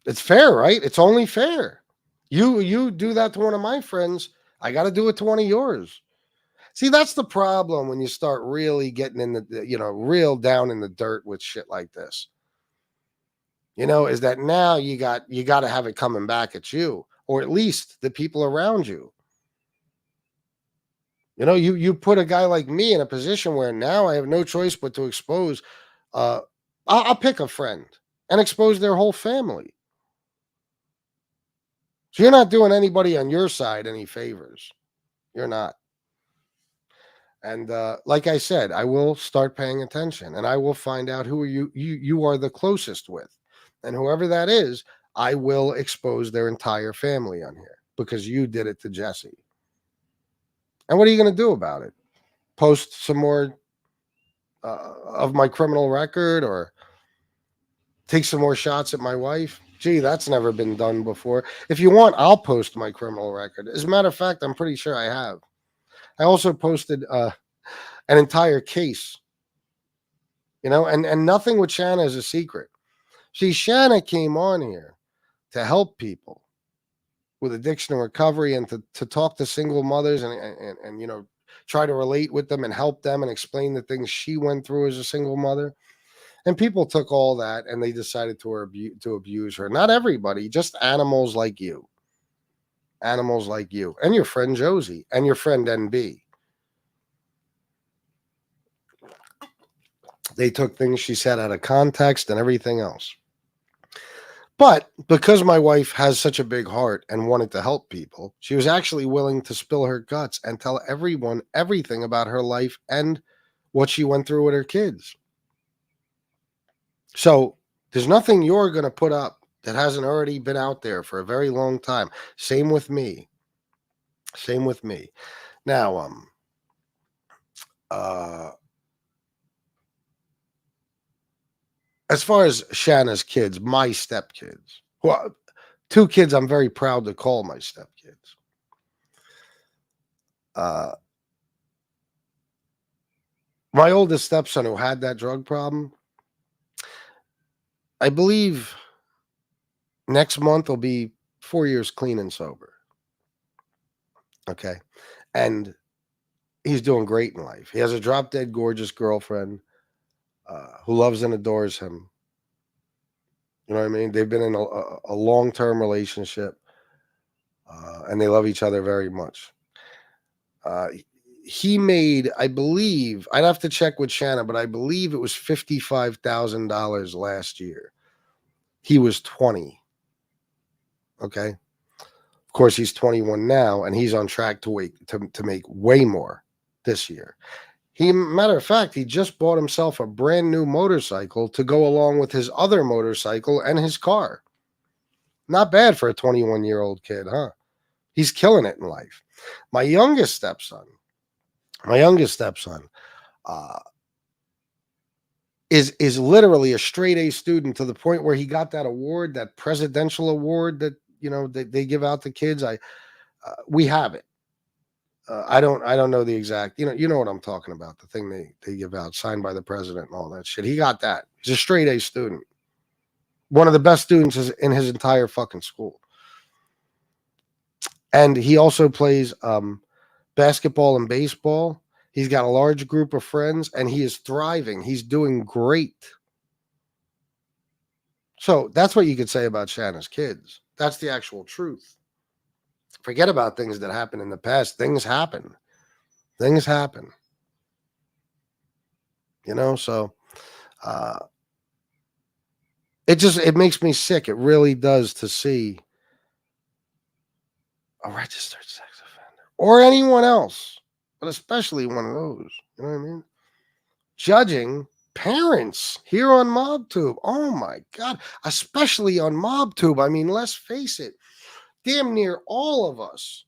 [SPEAKER 7] It's fair, right? It's only fair. You do that to one of my friends, I got to do it to one of yours. See, that's the problem when you start really getting in the, real down in the dirt with shit like this. Is that now you got to have it coming back at you, or at least the people around you. You put a guy like me in a position where now I have no choice but to expose. I'll pick a friend and expose their whole family. So you're not doing anybody on your side any favors. You're not. And like I said, I will start paying attention, and I will find out who you are the closest with. And whoever that is, I will expose their entire family on here because you did it to Jesse. And what are you going to do about it? Post some more of my criminal record, or take some more shots at my wife? Gee, that's never been done before. If you want, I'll post my criminal record. As a matter of fact, I'm pretty sure I have. I also posted an entire case, and nothing with Shanna is a secret. See, Shanna came on here to help people with addiction and recovery, and to talk to single mothers and try to relate with them and help them and explain the things she went through as a single mother. And people took all that and they decided to abuse her. Not everybody, just animals like you. Animals like you and your friend Josie and your friend NB. They took things she said out of context and everything else. But because my wife has such a big heart and wanted to help people, she was actually willing to spill her guts and tell everyone everything about her life and what she went through with her kids. So there's nothing you're going to put up that hasn't already been out there for a very long time. Same with me. Now, as far as Shanna's kids, my stepkids, well, 2 kids I'm very proud to call my stepkids. My oldest stepson, who had that drug problem, I believe next month will be 4 years clean and sober. Okay. And he's doing great in life. He has a drop dead gorgeous girlfriend who loves and adores him. You know what I mean? They've been in a long-term relationship, and they love each other very much. He made, I believe, I'd have to check with Shanna, but I believe it was $55,000 last year. He was 20. Okay. Of course, he's 21 now, and he's on track to make way more this year. Matter of fact, he just bought himself a brand new motorcycle to go along with his other motorcycle and his car. Not bad for a 21-year-old kid, huh? He's killing it in life. My youngest stepson is literally a straight A student to the point where he got that award, that presidential award that they give out to kids. We have it. I don't know the exact. You know what I'm talking about. The thing they give out, signed by the president and all that shit. He got that. He's a straight A student. One of the best students in his entire fucking school. And he also plays basketball and baseball. He's got a large group of friends, and he is thriving. He's doing great. So that's what you could say about Shanna's kids. That's the actual truth. Forget about things that happened in the past. Things happen. So it makes me sick. It really does, to see a registered sex offender or anyone else, but especially one of those, you know what I mean? Judging parents here on MobTube. Oh my God. Especially on MobTube. I mean, let's face it. Damn near all of us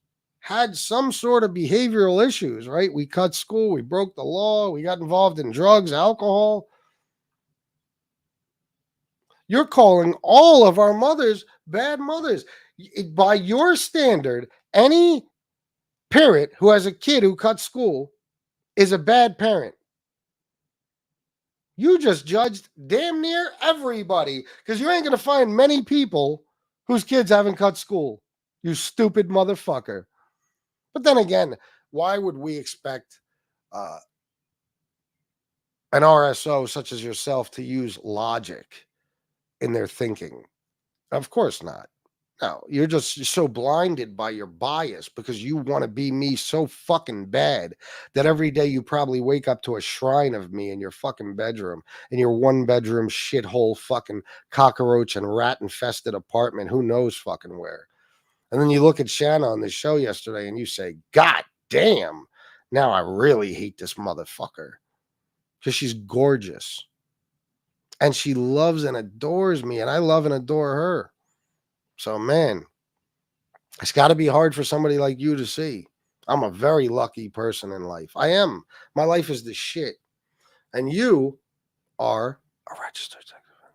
[SPEAKER 7] had some sort of behavioral issues, right? We cut school, we broke the law, we got involved in drugs, alcohol. You're calling all of our mothers bad mothers. By your standard, any parent who has a kid who cut school is a bad parent. You just judged damn near everybody because you ain't going to find many people whose kids haven't cut school. You stupid motherfucker. But then again, why would we expect an RSO such as yourself to use logic in their thinking? Of course not. No, you're just so blinded by your bias because you want to be me so fucking bad that every day you probably wake up to a shrine of me in your fucking bedroom, in your 1-bedroom shithole fucking cockroach and rat infested apartment. Who knows fucking where? And then you look at Shanna on the show yesterday and you say, God damn, now I really hate this motherfucker because she's gorgeous. And she loves and adores me, and I love and adore her. So, man, it's got to be hard for somebody like you to see. I'm a very lucky person in life. I am. My life is the shit. And you are a registered sex offender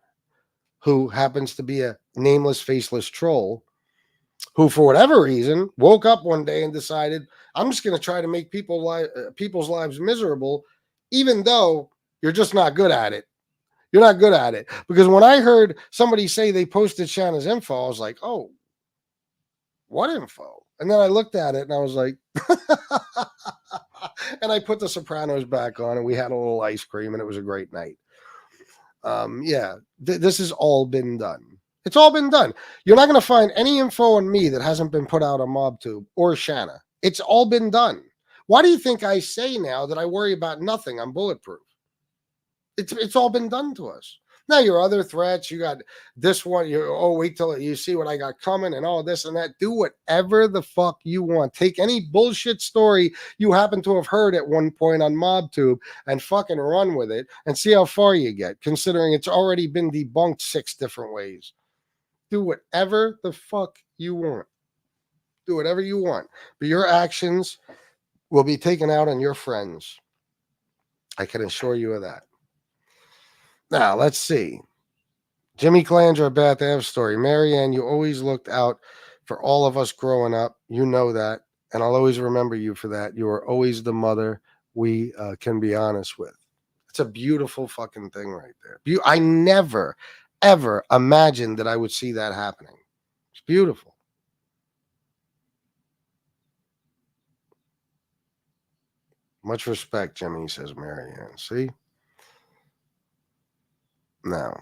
[SPEAKER 7] who happens to be a nameless, faceless troll who, for whatever reason, woke up one day and decided, I'm just going to try to make people's lives miserable, even though you're just not good at it. You're not good at it. Because when I heard somebody say they posted Shanna's info, I was like, oh, what info? And then I looked at it and I was like, and I put the Sopranos back on and we had a little ice cream and it was a great night. This has all been done. It's all been done. You're not going to find any info on me that hasn't been put out on MobTube or Shanna. It's all been done. Why do you think I say now that I worry about nothing? I'm bulletproof. It's all been done to us. Now your other threats, you got this one. Wait till you see what I got coming and all this and that. Do whatever the fuck you want. Take any bullshit story you happen to have heard at one point on MobTube and fucking run with it and see how far you get, considering it's already been debunked 6 different ways. Do whatever the fuck you want. Do whatever you want. But your actions will be taken out on your friends. I can assure you of that. Now, let's see. Jimmy Calandra, Bath Ave story. Marianne, you always looked out for all of us growing up. You know that. And I'll always remember you for that. You were always the mother we can be honest with. It's a beautiful fucking thing right there. I never, ever imagined that I would see that happening. It's beautiful. Much respect, Jimmy, says Marianne. See? Now,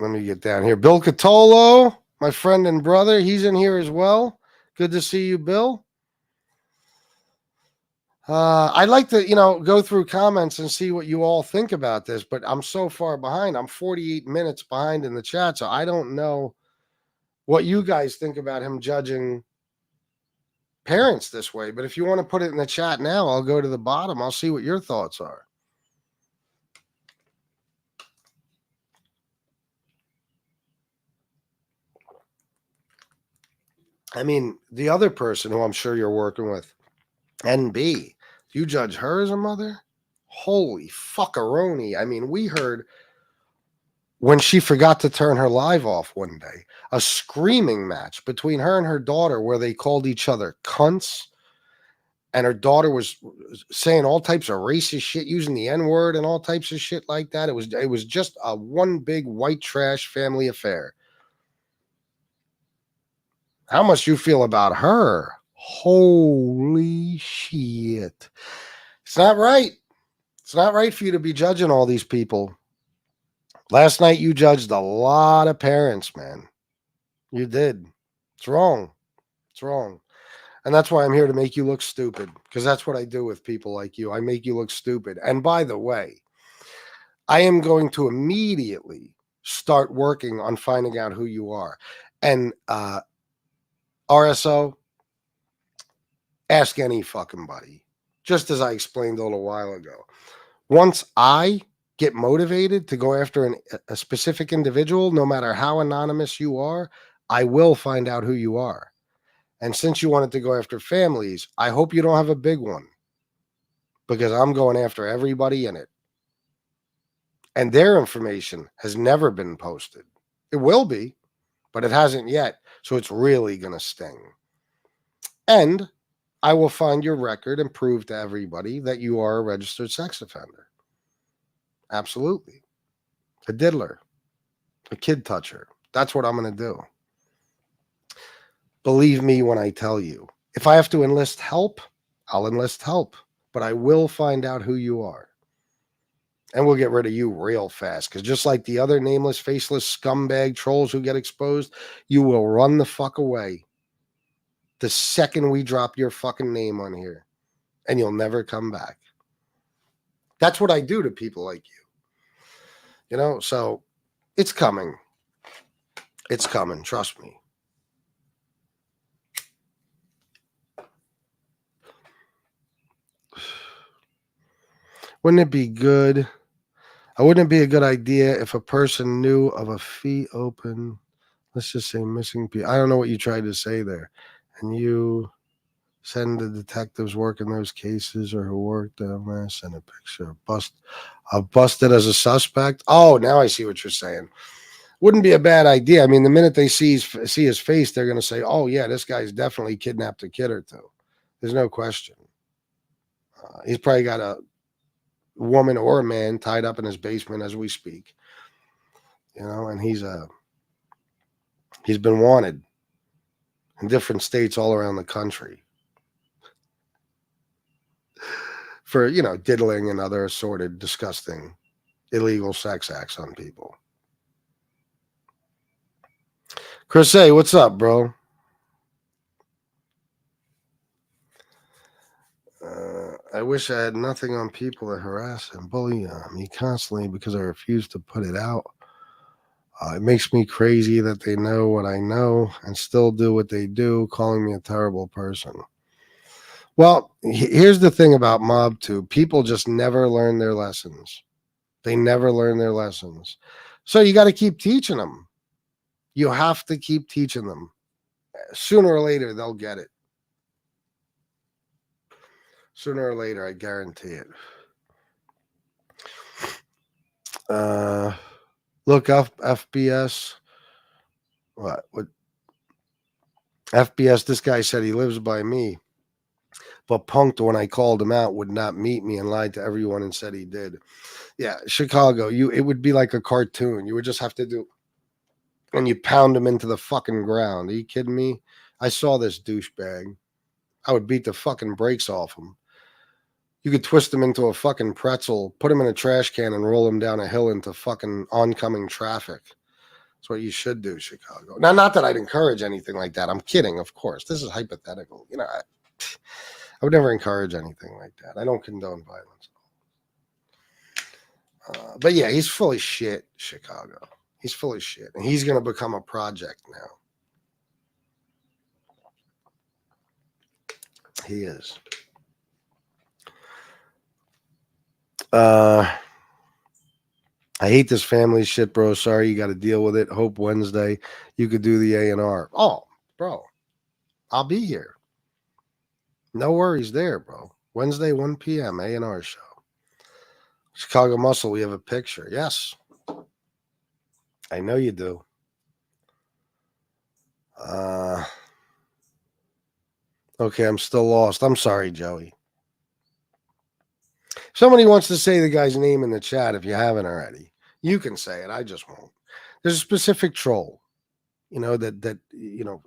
[SPEAKER 7] let me get down here. Bill Catolo, my friend and brother, he's in here as well. Good to see you, Bill. I'd like to, go through comments and see what you all think about this, but I'm so far behind. I'm 48 minutes behind in the chat, so I don't know what you guys think about him judging parents this way. But if you want to put it in the chat now, I'll go to the bottom. I'll see what your thoughts are. I mean, the other person who I'm sure you're working with, NB, you judge her as a mother? Holy fuckaroni. I mean, we heard when she forgot to turn her live off one day, a screaming match between her and her daughter where they called each other cunts. And her daughter was saying all types of racist shit, using the N-word and all types of shit like that. It was just a one big white trash family affair. How much you feel about her? Holy shit. It's not right. It's not right for you to be judging all these people. Last night you judged a lot of parents, man. You did. It's wrong. It's wrong. And that's why I'm here to make you look stupid, because that's what I do with people like you. I make you look stupid. And by the way, I am going to immediately start working on finding out who you are. And RSO, ask any fucking buddy, just as I explained a little while ago. Once I get motivated to go after a specific individual, no matter how anonymous you are, I will find out who you are. And since you wanted to go after families, I hope you don't have a big one, because I'm going after everybody in it. And their information has never been posted. It will be, but it hasn't yet. So it's really going to sting. And I will find your record and prove to everybody that you are a registered sex offender. Absolutely. A diddler. A kid toucher. That's what I'm going to do. Believe me when I tell you. If I have to enlist help, I'll enlist help. But I will find out who you are. And we'll get rid of you real fast. Because just like the other nameless, faceless scumbag trolls who get exposed, you will run the fuck away the second we drop your fucking name on here. And you'll never come back. That's what I do to people like you. You know, so it's coming. It's coming. Trust me. Wouldn't it be good? Wouldn't it be a good idea if a person knew of a fee open, let's just say missing people? I don't know what you tried to say there. And you send the detectives working those cases or who worked on that, send a picture of busted as a suspect. Oh, now I see what you're saying. Wouldn't be a bad idea. I mean, the minute they see his face, they're going to say, oh, yeah, this guy's definitely kidnapped a kid or two. There's no question. He's probably got a woman or a man tied up in his basement as we speak. You know, and he's been wanted in different states all around the country for, you know, diddling and other assorted, disgusting, illegal sex acts on people. Chris, hey, what's up, bro? I wish I had nothing on people that harass and bully me constantly because I refuse to put it out. It makes me crazy that they know what I know and still do what they do, calling me a terrible person. Well, here's the thing about MobTube. People just never learn their lessons. They never learn their lessons. So you got to keep teaching them. You have to keep teaching them. Sooner or later, they'll get it. Sooner or later, I guarantee it. Look up FBS. What? FBS, this guy said he lives by me, but punked when I called him out, would not meet me and lied to everyone and said he did. Yeah, Chicago, it would be like a cartoon. You would just have to do, and you pound him into the fucking ground. Are you kidding me? I saw this douchebag. I would beat the fucking brakes off him. You could twist him into a fucking pretzel, put him in a trash can, and roll him down a hill into fucking oncoming traffic. That's what you should do, Chicago. Now, not that I'd encourage anything like that. I'm kidding, of course. This is hypothetical. You know, I would never encourage anything like that. I don't condone violence. But yeah, he's full of shit, Chicago. He's full of shit. And he's going to become a project now. He is. I hate this family shit, bro. Sorry, you got to deal with it. Hope Wednesday you could do the A&R. Oh, bro, I'll be here. No worries there, bro. Wednesday, 1 p.m., A&R show. Chicago Muscle, we have a picture. Yes. I know you do. Okay, I'm still lost. I'm sorry, Joey. Somebody wants to say the guy's name in the chat if you haven't already. You can say it. I just won't. There's a specific troll, you know, that you know,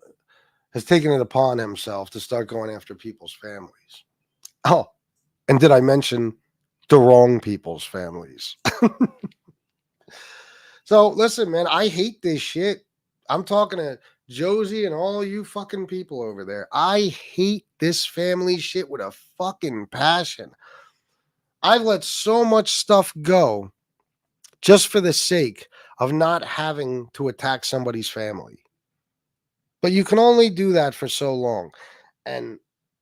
[SPEAKER 7] has taken it upon himself to start going after people's families. Oh, and did I mention the wrong people's families? So listen, man, I hate this shit. I'm talking to Josie and all you fucking people over there. I hate this family shit with a fucking passion. I've let so much stuff go just for the sake of not having to attack somebody's family. But you can only do that for so long. And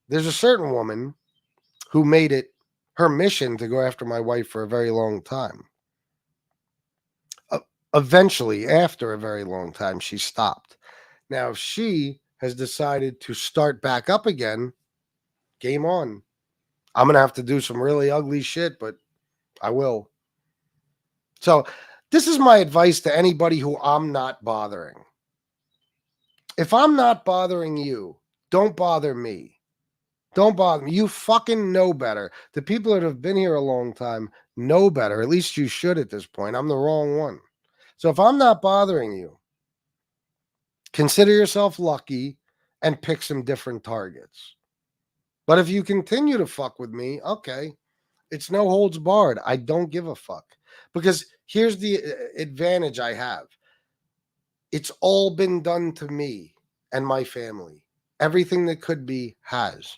[SPEAKER 7] there's a certain woman who made it her mission to go after my wife for a very long time. Eventually, after a very long time, she stopped. Now, if she has decided to start back up again, game on. I'm going to have to do some really ugly shit, but I will. So this is my advice to anybody who I'm not bothering. If I'm not bothering you, don't bother me. Don't bother me. You fucking know better. The people that have been here a long time know better. At least you should at this point. I'm the wrong one. So if I'm not bothering you, consider yourself lucky and pick some different targets. But if you continue to fuck with me, okay, it's no holds barred. I don't give a fuck. Because here's the advantage I have. It's all been done to me and my family. Everything that could be has.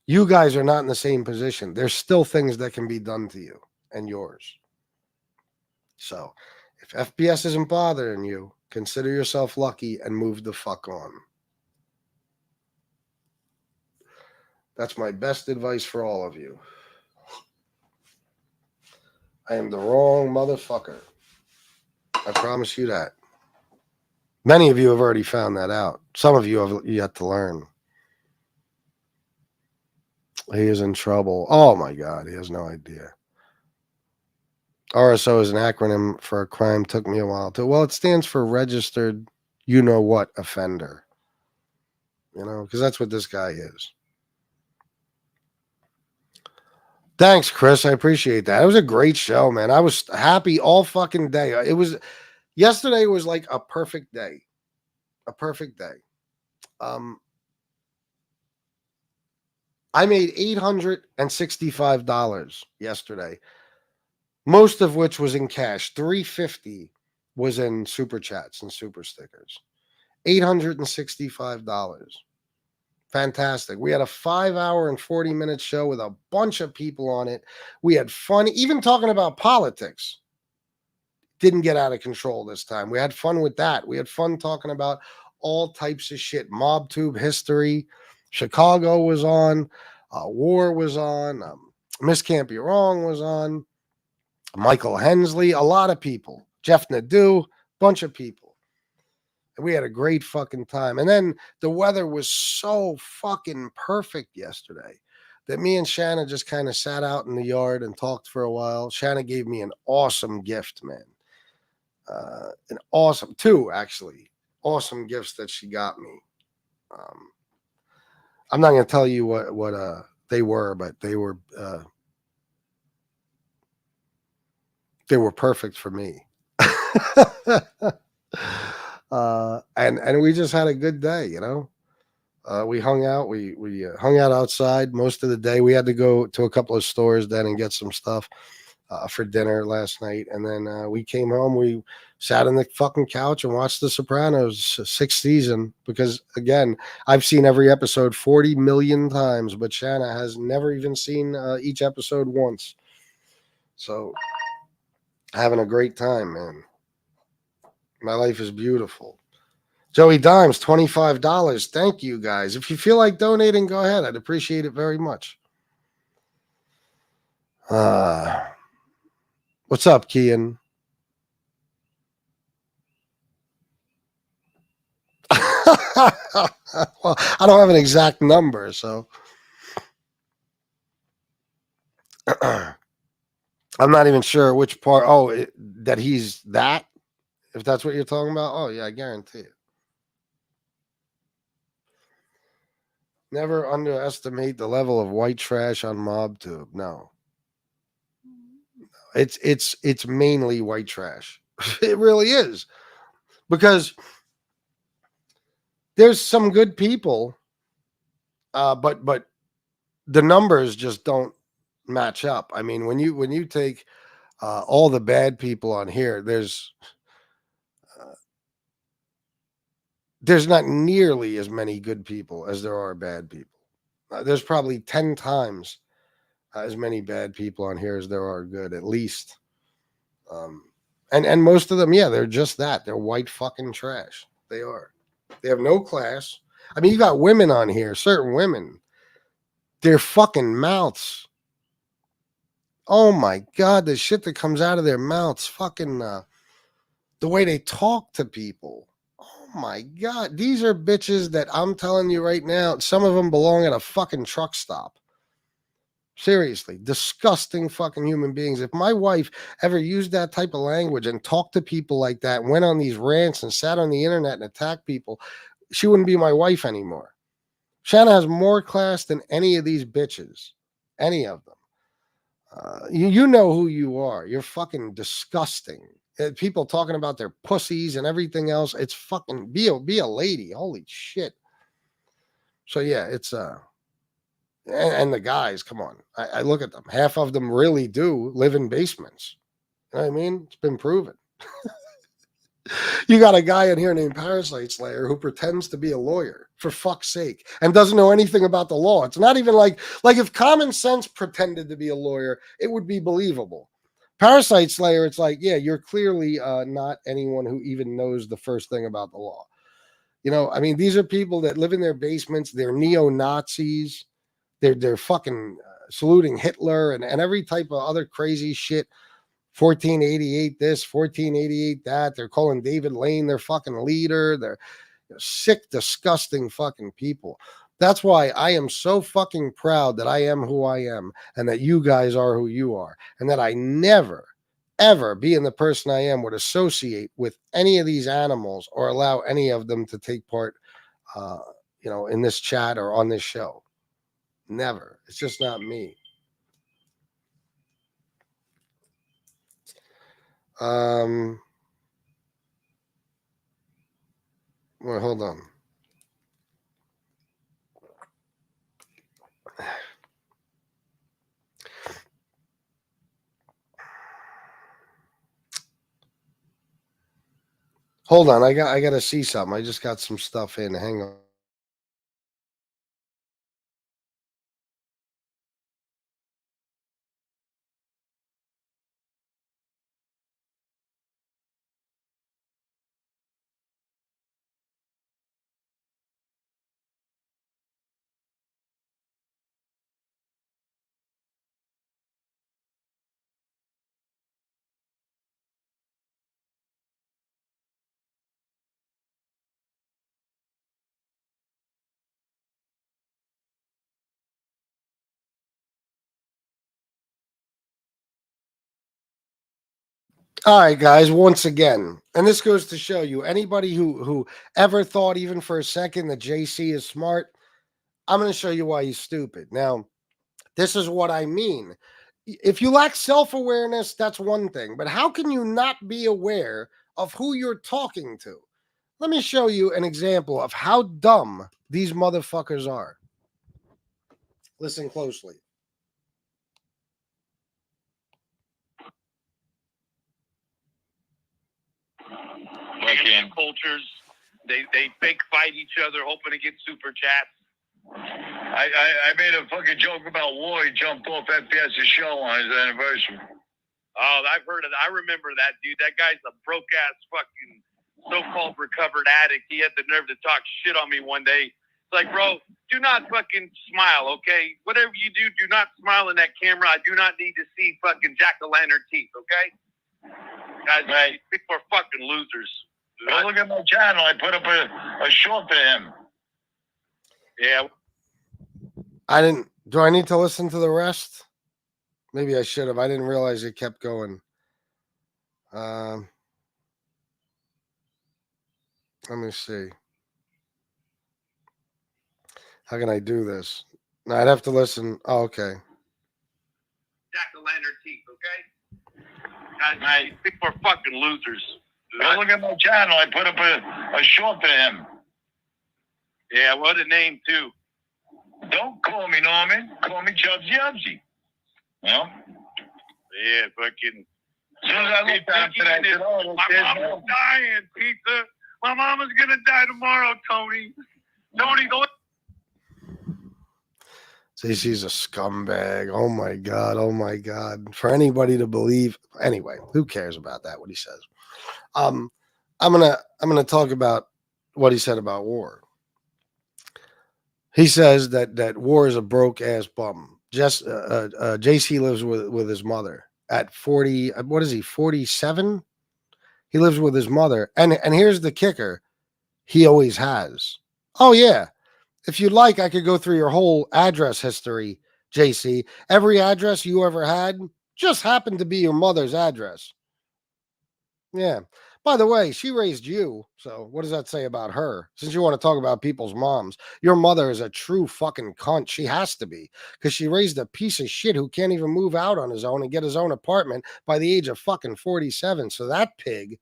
[SPEAKER 7] You guys are not in the same position. There's still things that can be done to you and yours. So if FBS isn't bothering you, consider yourself lucky and move the fuck on. That's my best advice for all of you. I am the wrong motherfucker. I promise you that. Many of you have already found that out. Some of you have yet to learn. He is in trouble. Oh my God, he has no idea. RSO is an acronym for a crime. Took me a while to. Well, it stands for registered, you know what, offender. You know, because that's what this guy is. Thanks, Chris. I appreciate that. It was a great show, man. I was happy all fucking day. Yesterday was like a perfect day. A perfect day. I made $865 yesterday, most of which was in cash. $350 was in super chats and super stickers. $865. Fantastic. We had a 5-hour and 40-minute show with a bunch of people on it. We had fun, even talking about politics. Didn't get out of control this time. We had fun with that. We had fun talking about all types of shit. MobTube history. Chicago was on. War was on. Miss Can't Be Wrong was on. Michael Hensley. A lot of people. Jeff Nadeau. Bunch of people. And we had a great fucking time. And then the weather was so fucking perfect yesterday that me and Shanna just kind of sat out in the yard and talked for a while. Shanna gave me an awesome gift, man. Two actually awesome gifts that she got me. I'm not going to tell you what they were, but they were perfect for me. And we just had a good day, you know. We hung out. We hung out outside most of the day. We had to go to a couple of stores then and get some stuff for dinner last night, and then we came home. We sat on the fucking couch and watched The Sopranos 6th season because, again, I've seen every episode 40 million times, but Shanna has never even seen each episode once. So having a great time, man. My life is beautiful. Joey Dimes, $25. Thank you, guys. If you feel like donating, go ahead. I'd appreciate it very much. What's up, Kian? Well, I don't have an exact number, so I'm not even sure which part. Oh, that he's that? If that's what you're talking about. Oh, yeah, I guarantee it. Never underestimate the level of white trash on MobTube. No. It's mainly white trash. It really is. Because there's some good people, but the numbers just don't match up. I mean, when you take all the bad people on here, there's not nearly as many good people as there are bad people. There's probably 10 times as many bad people on here as there are good, at least. And most of them, yeah, they're just that. They're white fucking trash. They are. They have no class. I mean, you got women on here, certain women. Their fucking mouths. Oh my God, the shit that comes out of their mouths. Fucking the way they talk to people. Oh my God. These are bitches that I'm telling you right now. Some of them belong at a fucking truck stop. Seriously, disgusting fucking human beings. If my wife ever used that type of language and talked to people like that, went on these rants and sat on the internet and attacked people, she wouldn't be my wife anymore. Shanna has more class than any of these bitches. Any of them. You know who you are. You're fucking disgusting. People talking about their pussies and everything else. It's fucking be a lady. Holy shit. So yeah, it's and the guys, come on. I look at them. Half of them really do live in basements. You know what I mean? It's been proven. You got a guy in here named Parasite Slayer who pretends to be a lawyer, for fuck's sake, and doesn't know anything about the law. It's not even like if Common Sense pretended to be a lawyer, it would be believable. Parasite Slayer, it's like, yeah, you're clearly not anyone who even knows the first thing about the law. You know, I mean, these are people that live in their basements. They're neo-Nazis. They're fucking saluting Hitler and every type of other crazy shit. 1488 this, 1488 that. They're calling David Lane their fucking leader. They're sick, disgusting fucking people. That's why I am so fucking proud that I am who I am and that you guys are who you are, and that I never, ever, being the person I am, would associate with any of these animals or allow any of them to take part, in this chat or on this show. Never. It's just not me. Well, hold on. Hold on. I got to see something. I just got some stuff in. Hang on. All right, guys, once again, and this goes to show you, anybody who ever thought even for a second that JC is smart, I'm going to show you why he's stupid. Now, this is what I mean. If you lack self-awareness, that's one thing, but how can you not be aware of who you're talking to? Let me show you an example of how dumb these motherfuckers are. Listen closely.
[SPEAKER 13] Fucking cultures. They fake fight each other, hoping to get super chats. I made a fucking joke about war. He jumped off FBS's show on his anniversary. Oh, I've heard of that. I remember that dude. That guy's a broke ass fucking so-called recovered addict. He had the nerve to talk shit on me one day. It's like, bro, do not fucking smile, okay? Whatever you do not smile in that camera. I do not need to see fucking jack-o'-lantern teeth, okay? Guys, right. People are fucking losers. Go look at my channel. I put up a short to him. Yeah.
[SPEAKER 7] Do I need to listen to the rest? Maybe I should have. I didn't realize it kept going. Let me see. How can I do this? No, I'd have to listen. Oh, okay.
[SPEAKER 13] Jack-o'-lantern teeth, okay? Guys, right. People are fucking losers. Go look at my channel. I put up a short to him. Yeah, what a name, too. Don't call me Norman. Call me Chubsy Ubsy. You know? Yeah, fucking. As soon as I looked after that, I said, oh, my mama's dying, pizza. My mama's going to die tomorrow, Tony. Tony, go.
[SPEAKER 7] She's a scumbag. Oh my god. Oh my god. For anybody to believe. Anyway, who cares about that? What he says. I'm gonna talk about what he said about war. He says that war is a broke ass bum. JC lives with his mother at 40. What is he? 47. He lives with his mother, and here's the kicker. He always has. Oh, yeah. If you'd like, I could go through your whole address history, JC. Every address you ever had just happened to be your mother's address. Yeah. By the way, she raised you. So what does that say about her? Since you want to talk about people's moms, your mother is a true fucking cunt. She has to be, because she raised a piece of shit who can't even move out on his own and get his own apartment by the age of fucking 47. So that pig,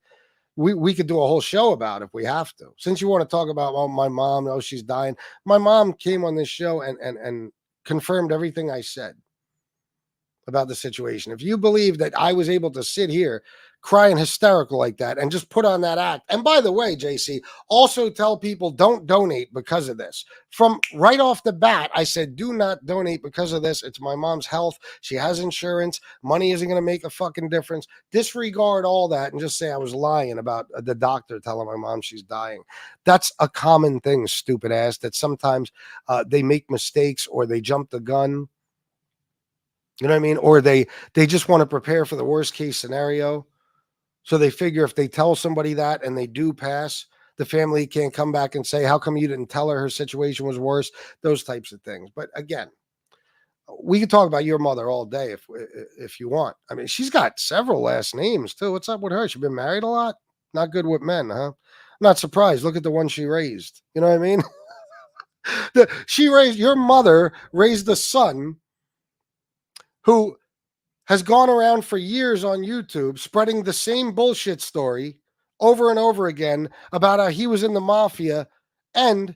[SPEAKER 7] we could do a whole show about if we have to. Since you want to talk about, well, my mom, oh, she's dying. My mom came on this show and confirmed everything I said about the situation. If you believe that I was able to sit here crying hysterical like that and just put on that act, and by the way, JC, also tell people don't donate because of this. From right off the bat, I said, do not donate because of this. It's my mom's health. She has insurance. Money isn't going to make a fucking difference. Disregard all that and just say I was lying about the doctor telling my mom she's dying. That's a common thing, stupid ass, that sometimes they make mistakes or they jump the gun. You know what I mean? Or they just want to prepare for the worst case scenario. So they figure if they tell somebody that and they do pass, the family can't come back and say, how come you didn't tell her situation was worse? Those types of things. But again, we can talk about your mother all day if you want. I mean, she's got several last names too. What's up with her? She's been married a lot? Not good with men, huh? I'm not surprised. Look at the one she raised. You know what I mean? Your mother raised a son who has gone around for years on YouTube spreading the same bullshit story over and over again about how he was in the mafia and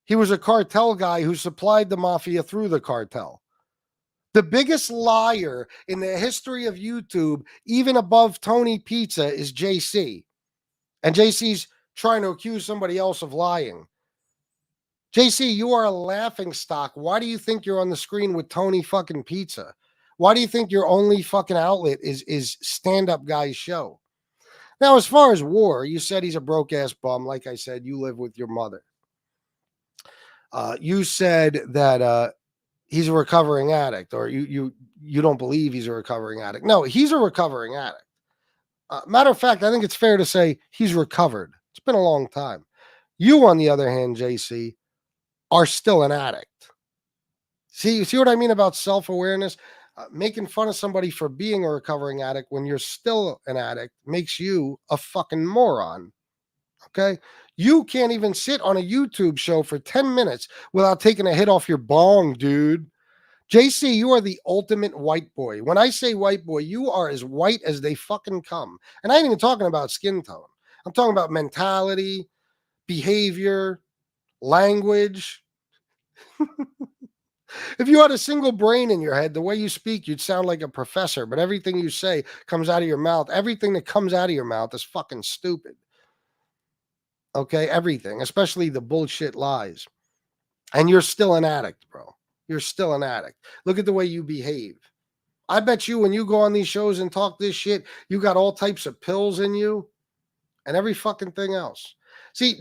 [SPEAKER 7] he was a cartel guy who supplied the mafia through the cartel. The biggest liar in the history of YouTube, even above Tony Pizza, is JC. And JC's trying to accuse somebody else of lying. JC, you are a laughing stock. Why do you think you're on the screen with Tony fucking Pizza? Why do you think your only fucking outlet is stand-up guy's show? Now, as far as War, you said he's a broke-ass bum. Like I said, you live with your mother. You said that he's a recovering addict, or you don't believe he's a recovering addict. No, he's a recovering addict. Matter of fact, I think it's fair to say he's recovered. It's been a long time. You, on the other hand, JC, are still an addict. See what I mean about self-awareness? Making fun of somebody for being a recovering addict when you're still an addict makes you a fucking moron. Okay? You can't even sit on a YouTube show for 10 minutes without taking a hit off your bong, dude. JC, you are the ultimate white boy. When I say white boy, you are as white as they fucking come. And I ain't even talking about skin tone. I'm talking about mentality, behavior, language. If you had a single brain in your head, the way you speak, you'd sound like a professor, but everything you say comes out of your mouth. Everything that comes out of your mouth is fucking stupid. Okay? Everything, especially the bullshit lies. And you're still an addict, bro. You're still an addict. Look at the way you behave. I bet you when you go on these shows and talk this shit, you got all types of pills in you and every fucking thing else. See,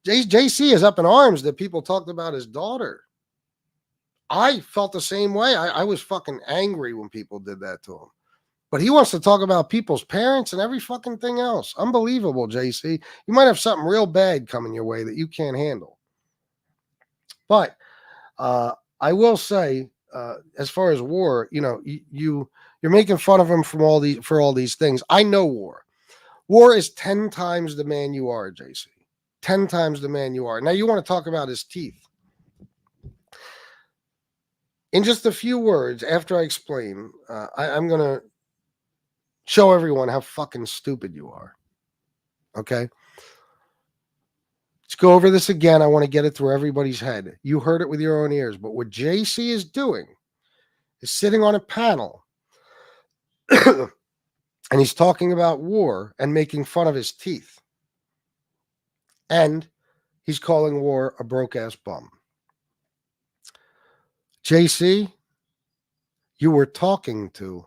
[SPEAKER 7] JC is up in arms that people talked about his daughter. I felt the same way. I was fucking angry when people did that to him. But he wants to talk about people's parents and every fucking thing else. Unbelievable, JC. You might have something real bad coming your way that you can't handle. But I will say, as far as War, you know, you're making fun of him for all these things. I know War. War is 10 times the man you are, JC. 10 times the man you are. Now you want to talk about his teeth. In just a few words, after I explain, I'm going to show everyone how fucking stupid you are. Okay? Let's go over this again. I want to get it through everybody's head. You heard it with your own ears. But what JC is doing is sitting on a panel and he's talking about War and making fun of his teeth. And he's calling War a broke-ass bum. JC, you were talking to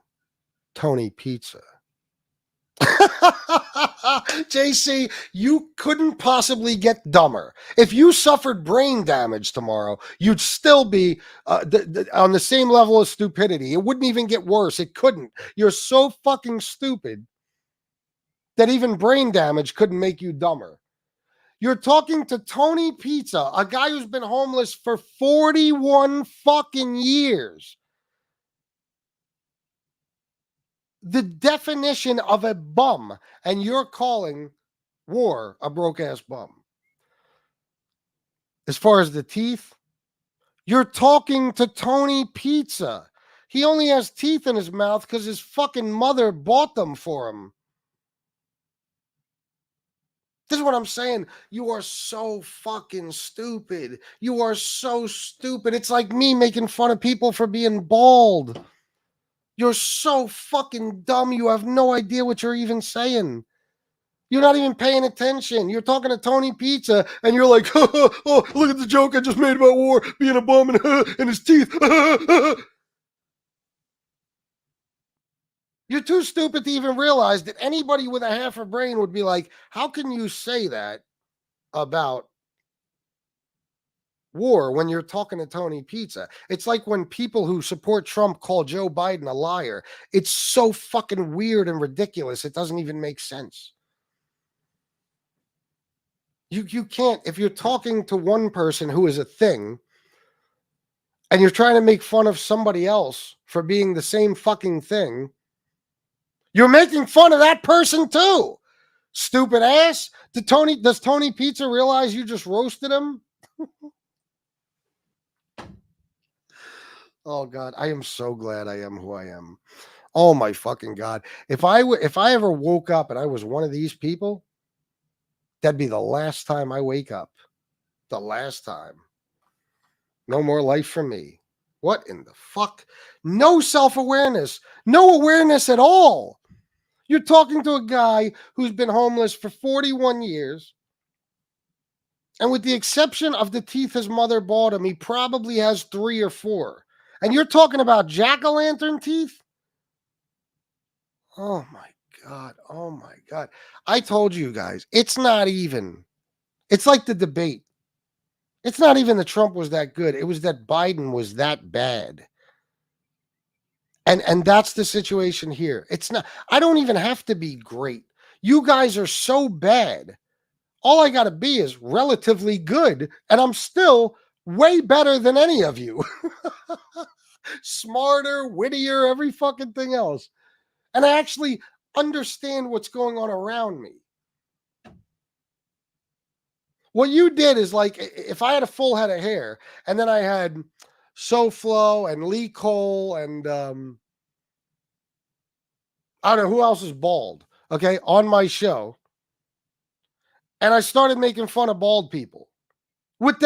[SPEAKER 7] Tony Pizza. JC, you couldn't possibly get dumber. If you suffered brain damage tomorrow, you'd still be on the same level of stupidity. It wouldn't even get worse. It couldn't. You're so fucking stupid that even brain damage couldn't make you dumber. You're talking to Tony Pizza, a guy who's been homeless for 41 fucking years. The definition of a bum, and you're calling War a broke-ass bum. As far as the teeth, you're talking to Tony Pizza. He only has teeth in his mouth because his fucking mother bought them for him. This is what I'm saying. You are so fucking stupid. You are so stupid. It's like me making fun of people for being bald. You're so fucking dumb. You have no idea what you're even saying. You're not even paying attention. You're talking to Tony Pizza, and you're like, oh, look at the joke I just made about War being a bum and his teeth. You're too stupid to even realize that anybody with a half a brain would be like, how can you say that about War when you're talking to Tony Pizza? It's like when people who support Trump call Joe Biden a liar. It's so fucking weird and ridiculous. It doesn't even make sense. You can't, if you're talking to one person who is a thing and you're trying to make fun of somebody else for being the same fucking thing, you're making fun of that person too. Stupid ass. Does Tony Pizza realize you just roasted him? Oh God, I am so glad I am who I am. Oh my fucking God. If I ever woke up and I was one of these people, that'd be the last time I wake up. The last time. No more life for me. What in the fuck? No self-awareness. No awareness at all. You're talking to a guy who's been homeless for 41 years. And with the exception of the teeth his mother bought him, he probably has 3 or 4. And you're talking about jack-o'-lantern teeth? Oh my God. Oh my God. I told you guys, it's not even. It's like the debate. It's not even that Trump was that good. It was that Biden was that bad. And that's the situation here. It's not, I don't even have to be great. You guys are so bad. All I got to be is relatively good, and I'm still way better than any of you. Smarter, wittier, every fucking thing else. And I actually understand what's going on around me. What you did is like, if I had a full head of hair, and then I had SoFlo and Lee Cole and I don't know who else is bald, okay, on my show, and I started making fun of bald people with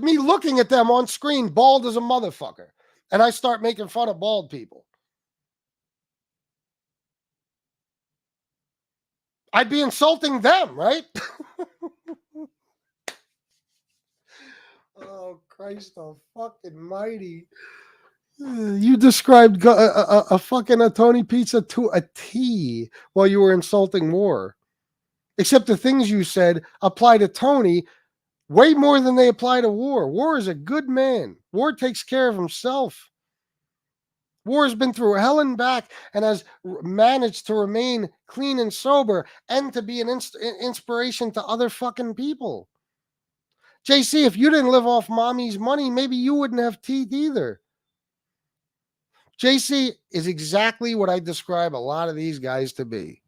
[SPEAKER 7] me looking at them on screen, bald as a motherfucker, and I start making fun of bald people, I'd be insulting them, right? Oh, Christ fucking mighty. You described a fucking Tony Pizza to a T while you were insulting War. Except the things you said apply to Tony way more than they apply to War. War is a good man. War takes care of himself. War has been through hell and back and has managed to remain clean and sober and to be an inspiration to other fucking people. JC, if you didn't live off mommy's money, maybe you wouldn't have teeth either. JC is exactly what I describe a lot of these guys to be.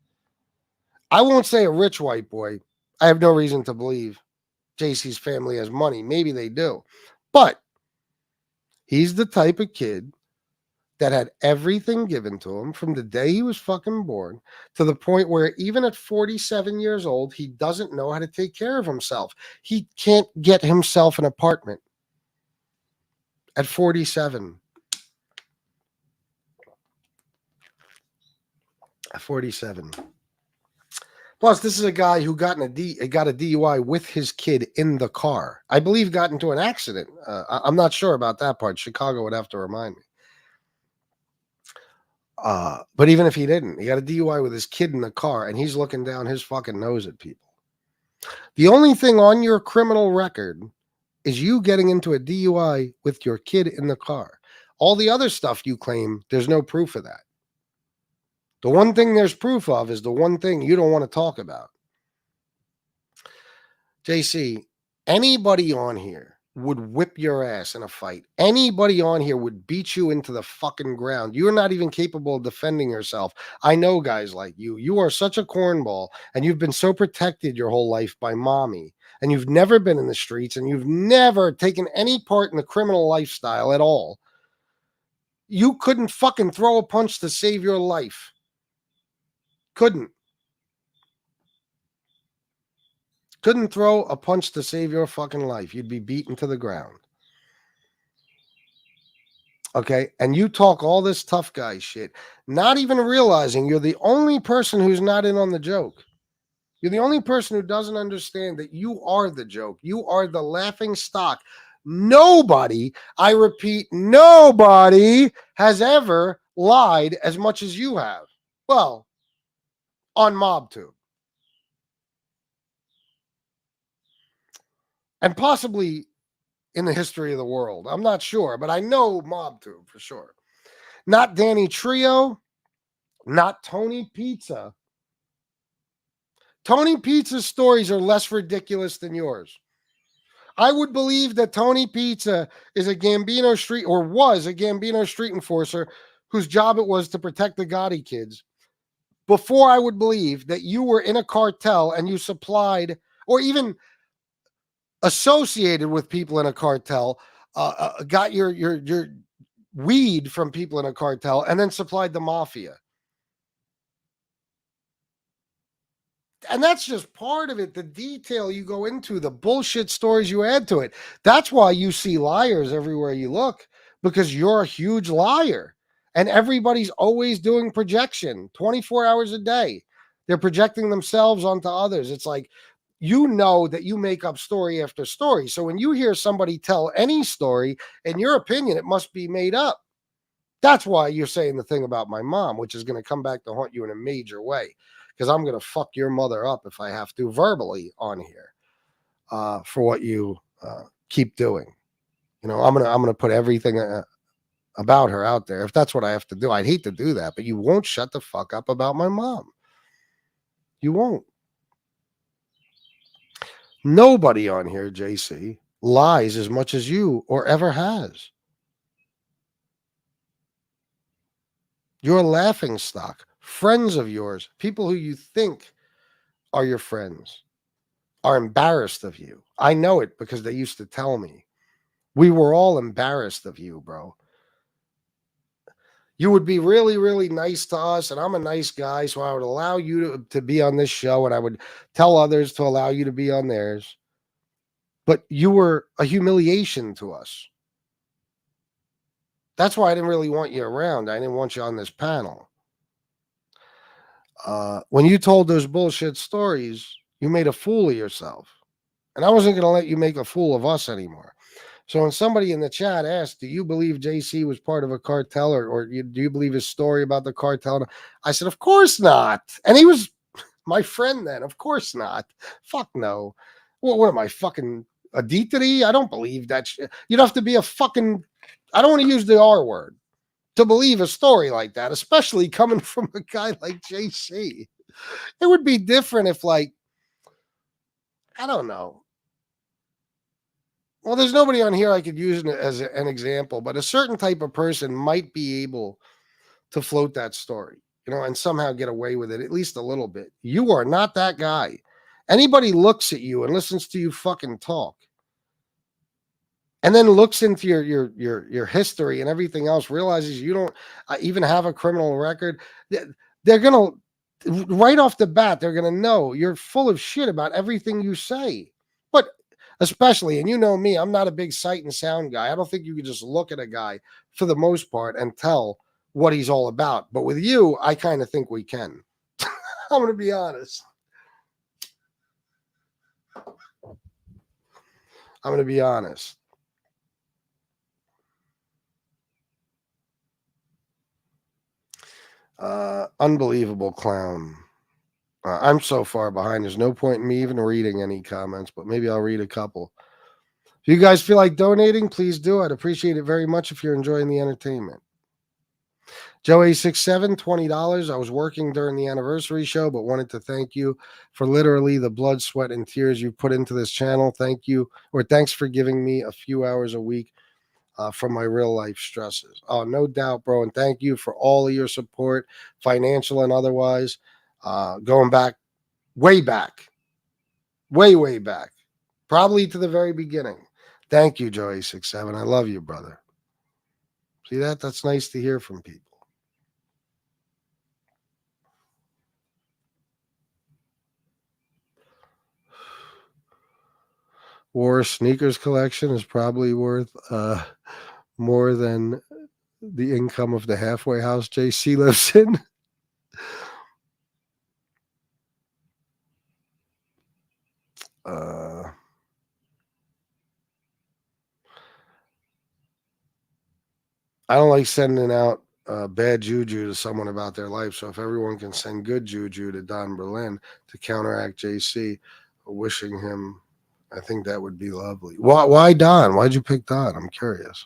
[SPEAKER 7] I won't say a rich white boy. I have no reason to believe JC's family has money. Maybe they do. But he's the type of kid that had everything given to him from the day he was fucking born to the point where even at 47 years old, he doesn't know how to take care of himself. He can't get himself an apartment at 47. At 47. Plus, this is a guy who got a DUI with his kid in the car. I believe got into an accident. I'm not sure about that part. Chicago would have to remind me. But even if he didn't, he got a DUI with his kid in the car, and he's looking down his fucking nose at people. The only thing on your criminal record is you getting into a DUI with your kid in the car. All the other stuff you claim, there's no proof of that. The one thing there's proof of is the one thing you don't want to talk about. JC, anybody on here would whip your ass in a fight. Anybody on here would beat you into the fucking ground. You're not even capable of defending yourself. I know guys like you. You are such a cornball, and you've been so protected your whole life by mommy, and you've never been in the streets, and you've never taken any part in the criminal lifestyle at all. You couldn't fucking throw a punch to save your life. Couldn't throw a punch to save your fucking life. You'd be beaten to the ground. Okay? And you talk all this tough guy shit, not even realizing you're the only person who's not in on the joke. You're the only person who doesn't understand that you are the joke. You are the laughing stock. Nobody, I repeat, nobody has ever lied as much as you have. Well, on MobTube. And possibly in the history of the world. I'm not sure, but I know MobTube for sure. Not Danny Trio, not Tony Pizza. Tony Pizza's stories are less ridiculous than yours. I would believe that Tony Pizza is a Gambino Street, or was a Gambino Street enforcer whose job it was to protect the Gotti kids, before I would believe that you were in a cartel and you supplied, or even associated with people in a cartel, got your weed from people in a cartel, and then supplied the mafia. And that's just part of it. The detail you go into, the bullshit stories you add to it. That's why you see liars everywhere you look, because you're a huge liar. And everybody's always doing projection 24 hours a day. They're projecting themselves onto others. It's like, you know that you make up story after story. So when you hear somebody tell any story, in your opinion, it must be made up. That's why you're saying the thing about my mom, which is going to come back to haunt you in a major way. Because I'm going to fuck your mother up if I have to verbally on here for what you keep doing. You know, I'm gonna put everything about her out there if that's what I have to do. I'd hate to do that, but you won't shut the fuck up about my mom. You won't. Nobody on here, JC, lies as much as you or ever has. You're a laughing stock. Friends of yours, people who you think are your friends, are embarrassed of you. I know it because they used to tell me. We were all embarrassed of you, bro. You would be really, really nice to us, and I'm a nice guy, so I would allow you to be on this show, and I would tell others to allow you to be on theirs. But you were a humiliation to us. That's why I didn't really want you around. I didn't want you on this panel. When you told those bullshit stories, you made a fool of yourself. And I wasn't going to let you make a fool of us anymore. So when somebody in the chat asked, do you believe JC was part of a cartel, or do you believe his story about the cartel? I said, of course not. And he was my friend then. Of course not. Fuck no. What am I, fucking Aditri? I don't believe that shit. You'd have to be a fucking, I don't want to use the R word, to believe a story like that, especially coming from a guy like JC. It would be different if, like, I don't know. Well, there's nobody on here I could use as an example, but a certain type of person might be able to float that story, you know, and somehow get away with it, at least a little bit. You are not that guy. Anybody looks at you and listens to you fucking talk, and then looks into your history and everything else, realizes you don't even have a criminal record, they're gonna, right off the bat, they're gonna know you're full of shit about everything you say. But especially, and you know me, I'm not a big sight and sound guy. I don't think you can just look at a guy for the most part and tell what he's all about. But with you, I kind of think we can. I'm gonna be honest. I'm gonna be honest. Unbelievable clown. I'm so far behind. There's no point in me even reading any comments, but maybe I'll read a couple. If you guys feel like donating, please do. I'd appreciate it very much if you're enjoying the entertainment. Joey67, $20. I was working during the anniversary show, but wanted to thank you for literally the blood, sweat, and tears you put into this channel. Thank you, or thanks for giving me a few hours a week from my real life stresses. Oh, no doubt, bro. And thank you for all of your support, financial and otherwise, going back, way back, way back, probably to the very beginning. Thank you, Joey67. I love you, brother. See that? That's nice to hear from people. War sneakers collection is probably worth more than the income of the halfway house JC lives in. I don't like sending out bad juju to someone about their life. So if everyone can send good juju to Don Berlin to counteract JC, wishing him, I think that would be lovely. Why Don? Why'd you pick Don? I'm curious.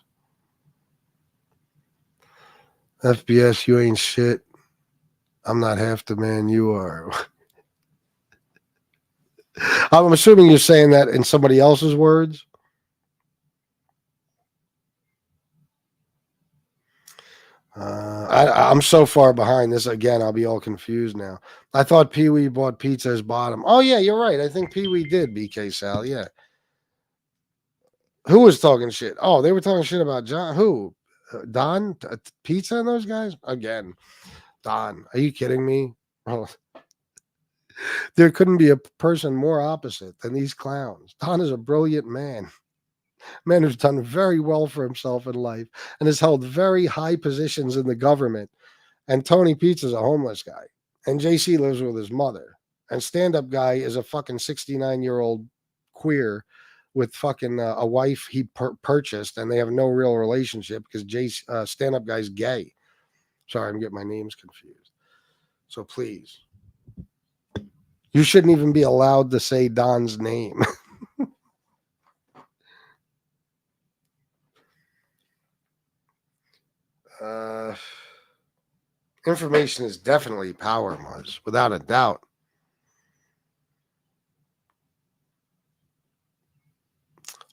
[SPEAKER 7] FBS, you ain't shit. I'm not half the man you are. I'm assuming you're saying that in somebody else's words. I'm so far behind this. Again, I'll be all confused now. I thought Pee Wee bought pizza as bottom. Oh, yeah, you're right. I think Pee Wee did, BK Sal. Yeah. Who was talking shit? Oh, they were talking shit about John. Who? Don? Pizza and those guys? Again. Don. Are you kidding me? Oh. There couldn't be a person more opposite than these clowns. Don is a brilliant man. Man who's done very well for himself in life and has held very high positions in the government. And Tony Pizza's a homeless guy. And JC lives with his mother. And stand-up guy is a fucking 69-year-old queer with fucking a wife he purchased, and they have no real relationship because stand-up guy's gay. Sorry, I'm getting my names confused. So please. You shouldn't even be allowed to say Don's name. Information is definitely power, Muzz, without a doubt.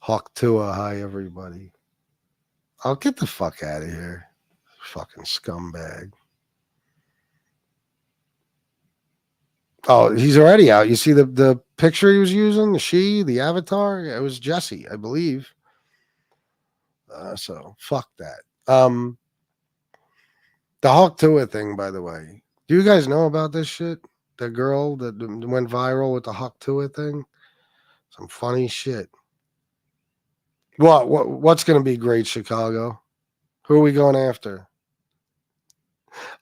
[SPEAKER 7] Hawk Tua, hi everybody. I'll get the fuck out of here. Fucking scumbag. Oh, he's already out. You see the picture he was using? The avatar? It was Jesse, I believe. So fuck that. The Hawk Tua thing, by the way. Do you guys know about this shit? The girl that went viral with the Hawk Tua thing? Some funny shit. What's going to be great, Chicago? Who are we going after?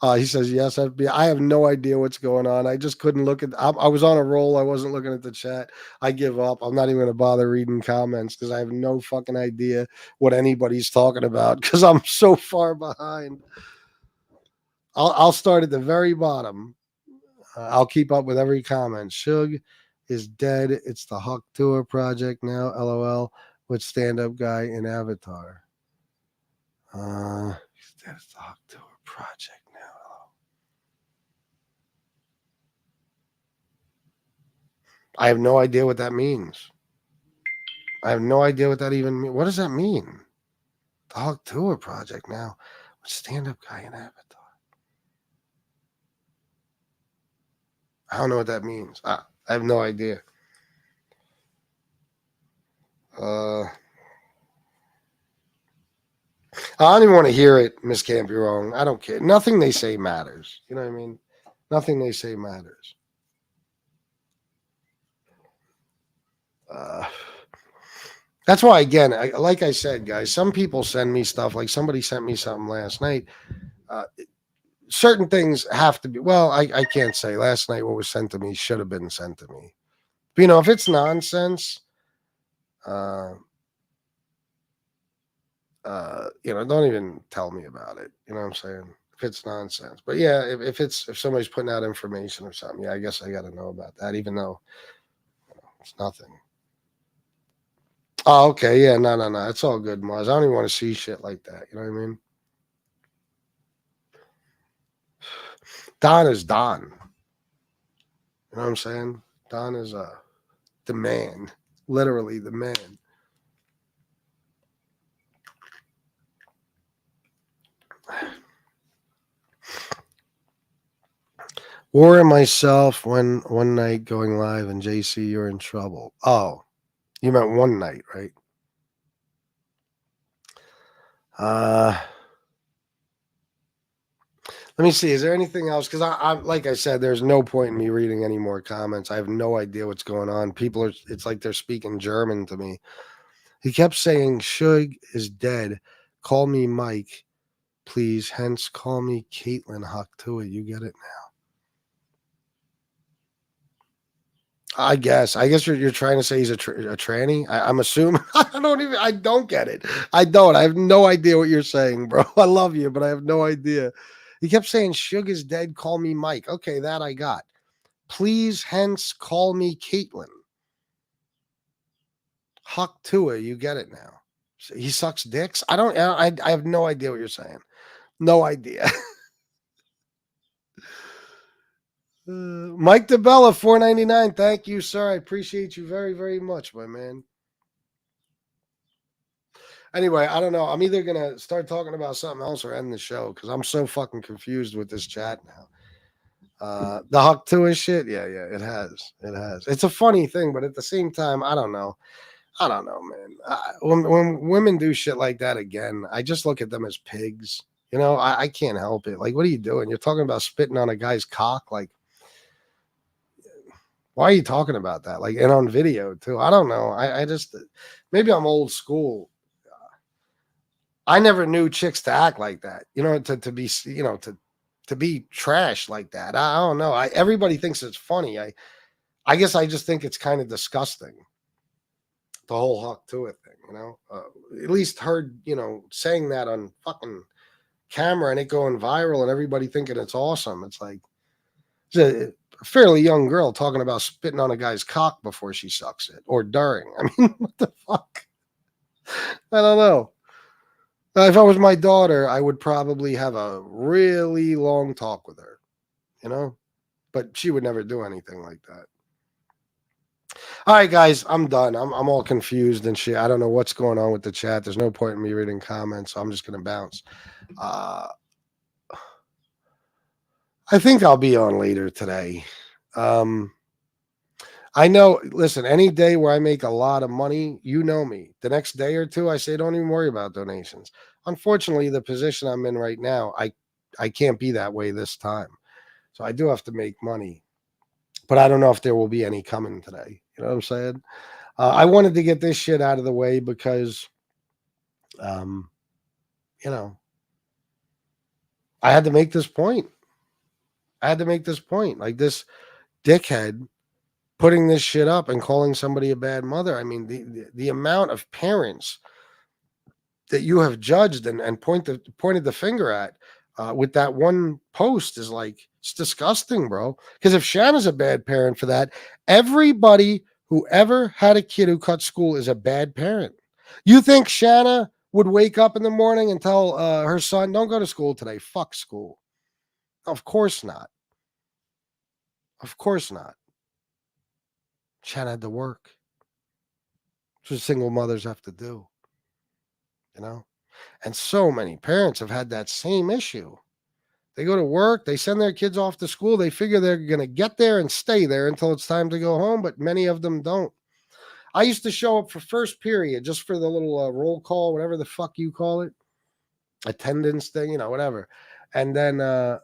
[SPEAKER 7] He says, yes, FBI. I have no idea what's going on. I just couldn't look at. I was on a roll. I wasn't looking at the chat. I give up. I'm not even going to bother reading comments because I have no fucking idea what anybody's talking about because I'm so far behind. I'll start at the very bottom. I'll keep up with every comment. Suge is dead. It's the Hawk Tour project now. LOL. With stand-up guy in Avatar. He's dead. It's the Hawk Tour project now. I have no idea what that means. I have no idea what that even means. What does that mean? The Hawk Tour project now. With stand-up guy in Avatar. I don't know what that means. I have no idea. I don't even want to hear it, Miss Can't Be Wrong. I don't care. Nothing they say matters. You know what I mean? Nothing they say matters. That's why, again, like I said, guys, some people send me stuff. Like somebody sent me something last night. Certain things have to be, well, I can't say. Last night what was sent to me should have been sent to me. But, you know, if it's nonsense, you know, don't even tell me about it. You know what I'm saying? If it's nonsense. But yeah, if somebody's putting out information or something, yeah, I guess I got to know about that, even though it's nothing. Oh, okay. Yeah, no. It's all good, Mars. I don't even want to see shit like that. You know what I mean? Don is Don. You know what I'm saying? Don is the man. Literally the man. War and myself one night going live, and JC, you're in trouble. Oh, you meant one night, right? Let me see. Is there anything else? Because I like I said, there's no point in me reading any more comments. I have no idea what's going on. People are. It's like they're speaking German to me. He kept saying, "Shug is dead. Call me Mike, please. Hence, call me Caitlin. Huck to it. You get it now." I guess you're trying to say he's a tranny. I'm assuming. I don't get it. I don't. I have no idea what you're saying, bro. I love you, but I have no idea. He kept saying, "Suge is dead. Call me Mike." Okay, that I got. Please, hence, call me Caitlin. Huck to it. You get it now. He sucks dicks. I have no idea what you're saying. No idea. Mike DeBella, $4.99. Thank you, sir. I appreciate you very, very much, my man. Anyway, I don't know. I'm either gonna start talking about something else or end the show because I'm so fucking confused with this chat now. The Huck to his shit, yeah, it has. It's a funny thing, but at the same time, I don't know, man. When women do shit like that again, I just look at them as pigs. You know, I can't help it. Like, what are you doing? You're talking about spitting on a guy's cock, like. Why are you talking about that? Like, and on video too. I don't know. I just maybe I'm old school. I never knew chicks to act like that. You know, to be to be trash like that. I don't know. Everybody thinks it's funny. I guess I just think it's kind of disgusting. The whole Huck to it thing, you know. At least heard, saying that on fucking camera and it going viral and everybody thinking it's awesome. It's like it's a fairly young girl talking about spitting on a guy's cock before she sucks it or during. I mean, what the fuck? I don't know. If I was my daughter, I would probably have a really long talk with her, but she would never do anything like that. All right, guys, I'm done. I'm all confused and shit. I don't know what's going on with the chat. There's no point in me reading comments, so I'm just going to bounce. I think I'll be on later today. I know, listen, any day where I make a lot of money, you know me. The next day or two, I say, don't even worry about donations. Unfortunately, the position I'm in right now, I can't be that way this time. So I do have to make money. But I don't know if there will be any coming today. You know what I'm saying? I wanted to get this shit out of the way because, I had to make this point. Like this dickhead putting this shit up and calling somebody a bad mother. I mean, the amount of parents that you have judged and pointed the finger at with that one post is like, it's disgusting, bro. Because if Shanna's a bad parent for that, everybody who ever had a kid who cut school is a bad parent. You think Shanna would wake up in the morning and tell her son, don't go to school today, fuck school? Of course not. Of course not. Shanna had to work. That's what single mothers have to do. And so many parents have had that same issue. They go to work, they send their kids off to school, they figure they're going to get there and stay there until it's time to go home, but many of them don't. I used to show up for first period just for the little roll call, whatever the fuck you call it, attendance thing, whatever. And then I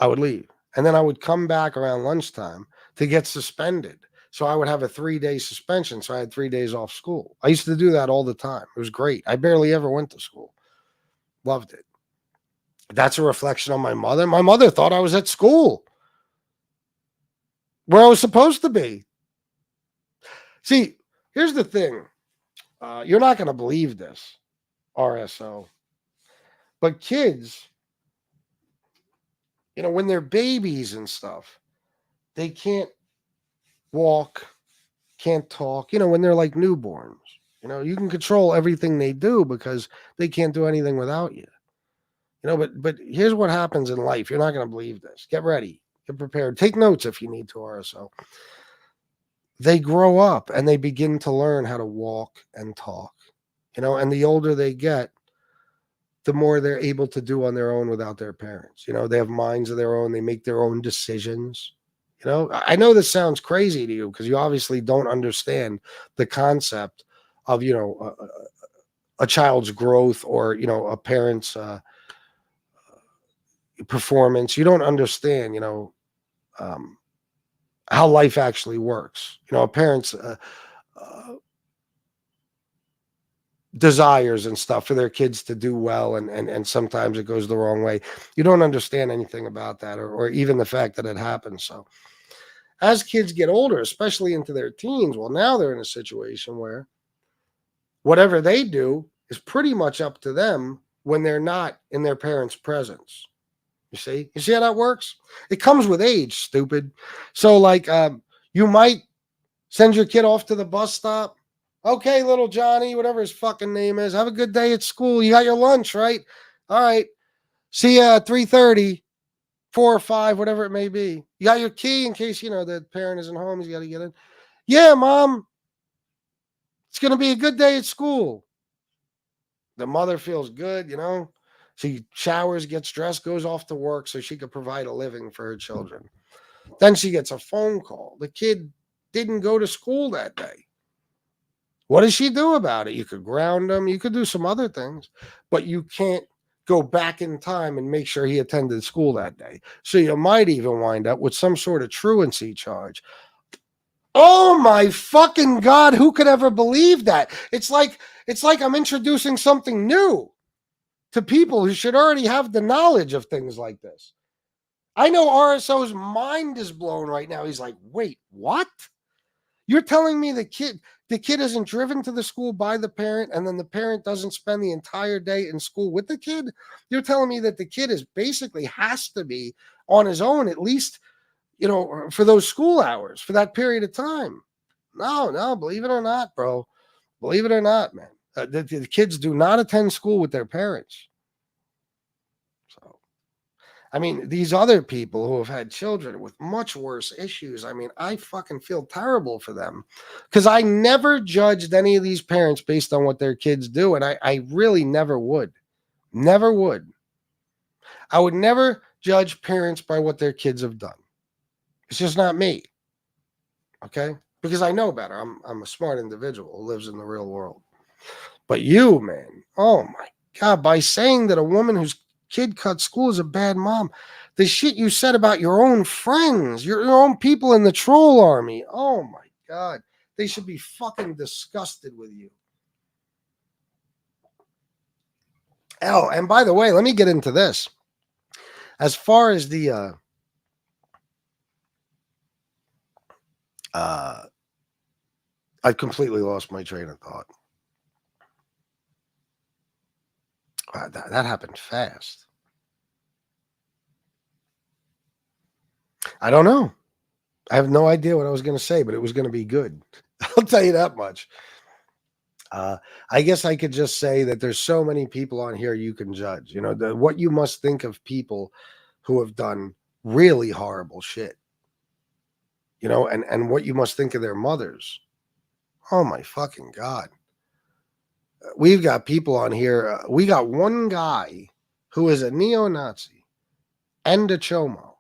[SPEAKER 7] would leave. And then I would come back around lunchtime to get suspended. So I would have a 3-day suspension. So I had 3 days off school. I used to do that all the time. It was great. I barely ever went to school. Loved it. That's a reflection on my mother. My mother thought I was at school where I was supposed to be. See, here's the thing. You're not going to believe this, RSO. But kids, when they're babies and stuff, they can't walk, can't talk, when they're like newborns. You can control everything they do because they can't do anything without you. But here's what happens in life. You're not going to believe this. Get ready. Get prepared. Take notes if you need to, RSO. They grow up and they begin to learn how to walk and talk, and the older they get, the more they're able to do on their own without their parents. They have minds of their own. They make their own decisions. I know this sounds crazy to you because you obviously don't understand the concept of, a child's growth or, a parent's performance. You don't understand, how life actually works. A parent's desires and stuff for their kids to do well, and sometimes it goes the wrong way. You don't understand anything about that, or even the fact that it happens. So as kids get older, especially into their teens, well, now they're in a situation where whatever they do is pretty much up to them when they're not in their parents' presence. You see how that works? It comes with age, stupid. So like, you might send your kid off to the bus stop. Okay, little Johnny, whatever his fucking name is, have a good day at school. You got your lunch, right? All right. See you at 3:30, 4 or 5, whatever it may be. You got your key in case, the parent isn't home. He's got to get in. Yeah, Mom. It's going to be a good day at school. The mother feels good, She showers, gets dressed, goes off to work so she could provide a living for her children. Then she gets a phone call. The kid didn't go to school that day. What does she do about it? You could ground him. You could do some other things, but you can't go back in time and make sure he attended school that day. So you might even wind up with some sort of truancy charge. Oh my fucking God, who could ever believe that? It's like I'm introducing something new to people who should already have the knowledge of things like this. I know RSO's mind is blown right now. He's like, wait, what? You're telling me the kid isn't driven to the school by the parent, and then the parent doesn't spend the entire day in school with the kid? You're telling me that the kid is basically has to be on his own, at least, for those school hours, for that period of time. No, believe it or not, bro. Believe it or not, man. The kids do not attend school with their parents. So, I mean, these other people who have had children with much worse issues, I mean, I fucking feel terrible for them because I never judged any of these parents based on what their kids do. And I really never would. Never would. I would never judge parents by what their kids have done. It's just not me. Okay? Because I know better. I'm a smart individual who lives in the real world. But you, man, oh my God, by saying that a woman whose kid cut school is a bad mom, the shit you said about your own friends, your own people in the troll army, oh my God, they should be fucking disgusted with you. Oh, and by the way, let me get into this. As far as the I've completely lost my train of thought. That happened fast. I don't know. I have no idea what I was going to say, but it was going to be good. I'll tell you that much. I guess I could just say that there's so many people on here you can judge. What you must think of people who have done really horrible shit. And what you must think of their mothers. Oh my fucking God. We've got people on here. We got one guy who is a neo-Nazi and a chomo.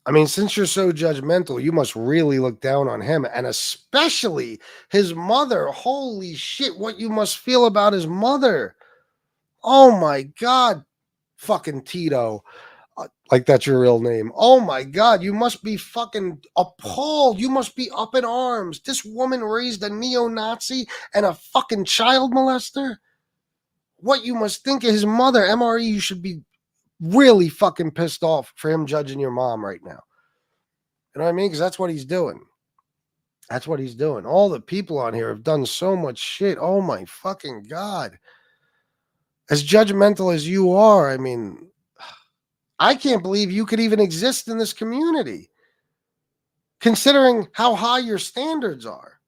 [SPEAKER 7] I mean, since you're so judgmental, you must really look down on him, and especially his mother. Holy shit, what you must feel about his mother. Oh my God, fucking Tito. Like that's your real name. Oh my God, you must be fucking appalled. You must be up in arms. This woman raised a neo-Nazi and a fucking child molester. What you must think of his mother, MRE, you should be really fucking pissed off for him judging your mom right now. You know what I mean? Because that's what he's doing. That's what he's doing. All the people on here have done so much shit. Oh my fucking God. As judgmental as you are, I mean, I can't believe you could even exist in this community, considering how high your standards are.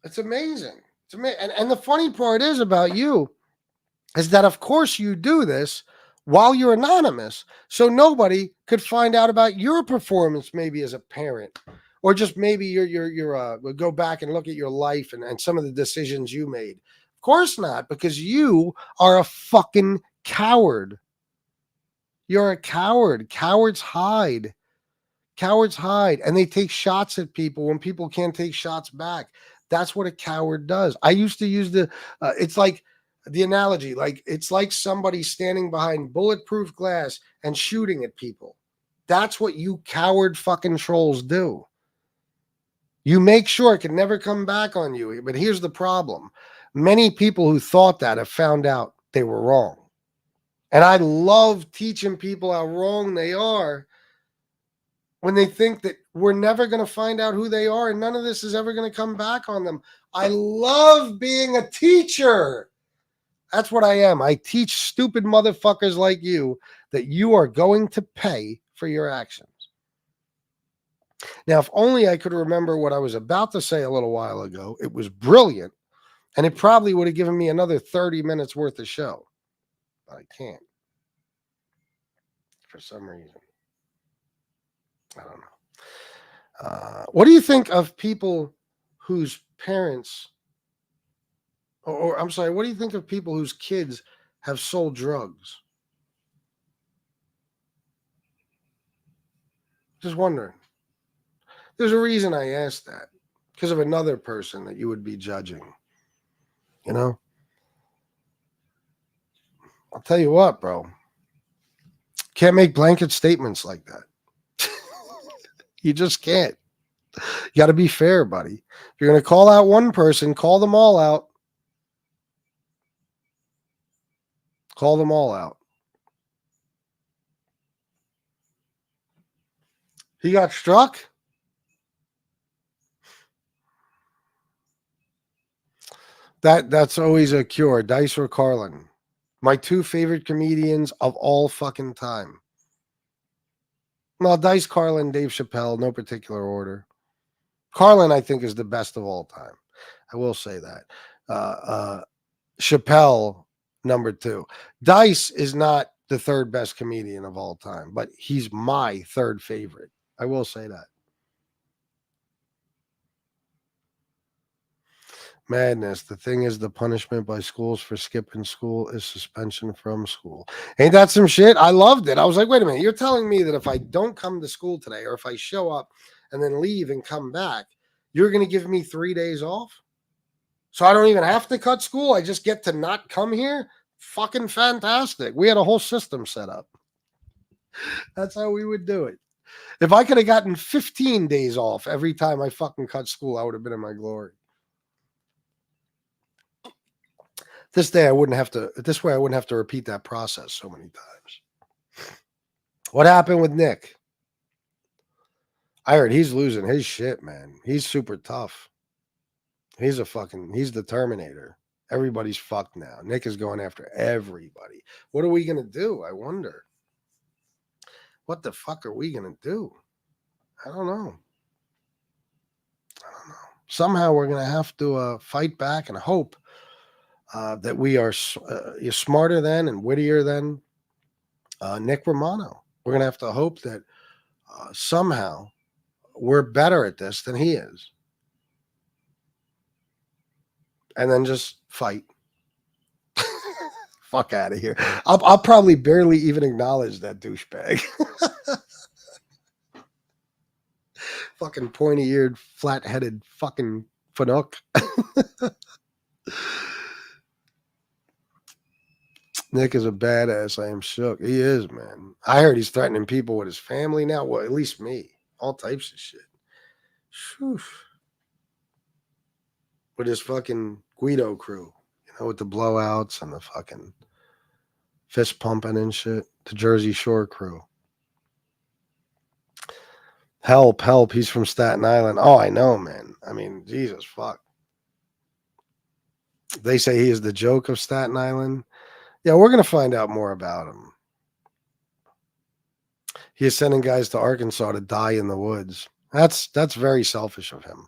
[SPEAKER 7] It's amazing. To me, and the funny part is about you is that, of course, you do this while you're anonymous, so nobody could find out about your performance, maybe as a parent, or just maybe you're go back and look at your life and some of the decisions you made. Of course not, because you are a fucking coward. You're a coward. Cowards hide. Cowards hide, and they take shots at people when people can't take shots back. That's what a coward does. I used to use it's like the analogy, like it's like somebody standing behind bulletproof glass and shooting at people. That's what you coward fucking trolls do. You make sure it can never come back on you. But here's the problem. Many people who thought that have found out they were wrong. And I love teaching people how wrong they are when they think that we're never going to find out who they are and none of this is ever going to come back on them. I love being a teacher. That's what I am. I teach stupid motherfuckers like you that you are going to pay for your actions. Now, if only I could remember what I was about to say a little while ago. It was brilliant, and it probably would have given me another 30 minutes worth of show. But I can't. For some reason. I don't know. What do you think of people whose parents, or I'm sorry, what do you think of people whose kids have sold drugs? Just wondering. There's a reason I asked that. Because of another person that you would be judging. You know? I'll tell you what, bro. Can't make blanket statements like that. You just can't. You got to be fair, buddy. If you're going to call out one person, call them all out. Call them all out. He got struck? That's always a cure. Dice or Carlin. My two favorite comedians of all fucking time. Well, Dice, Carlin, Dave Chappelle, no particular order. Carlin, I think, is the best of all time. I will say that. Chappelle, number 2. Dice is not the third best comedian of all time, but he's my third favorite. I will say that. Madness. The thing is, the punishment by schools for skipping school is suspension from school. Ain't that some shit? I loved it. I was like, wait a minute. You're telling me that if I don't come to school today, or if I show up and then leave and come back, you're going to give me 3 days off? So I don't even have to cut school? I just get to not come here? Fucking fantastic. We had a whole system set up. That's how we would do it. If I could have gotten 15 days off every time I fucking cut school, I would have been in my glory. This way, I wouldn't have to repeat that process so many times. What happened with Nick? I heard he's losing his shit, man. He's super tough. He's the Terminator. Everybody's fucked now. Nick is going after everybody. What are we going to do? I wonder. What the fuck are we going to do? I don't know. Somehow we're going to have to fight back and hope that we are smarter than and wittier than Nick Romano. We're going to have to hope that somehow we're better at this than he is. And then just fight. Fuck out of here. I'll probably barely even acknowledge that douchebag. Fucking pointy-eared, flat-headed fucking fanook. Nick is a badass. I am shook. He is, man. I heard he's threatening people with his family now. Well, at least me. All types of shit. Whew. With his fucking Guido crew. You know, with the blowouts and the fucking fist pumping and shit. The Jersey Shore crew. Help, help. He's from Staten Island. Oh, I know, man. I mean, Jesus, fuck. They say he is the joke of Staten Island. Yeah, we're going to find out more about him. He is sending guys to Arkansas to die in the woods. That's very selfish of him.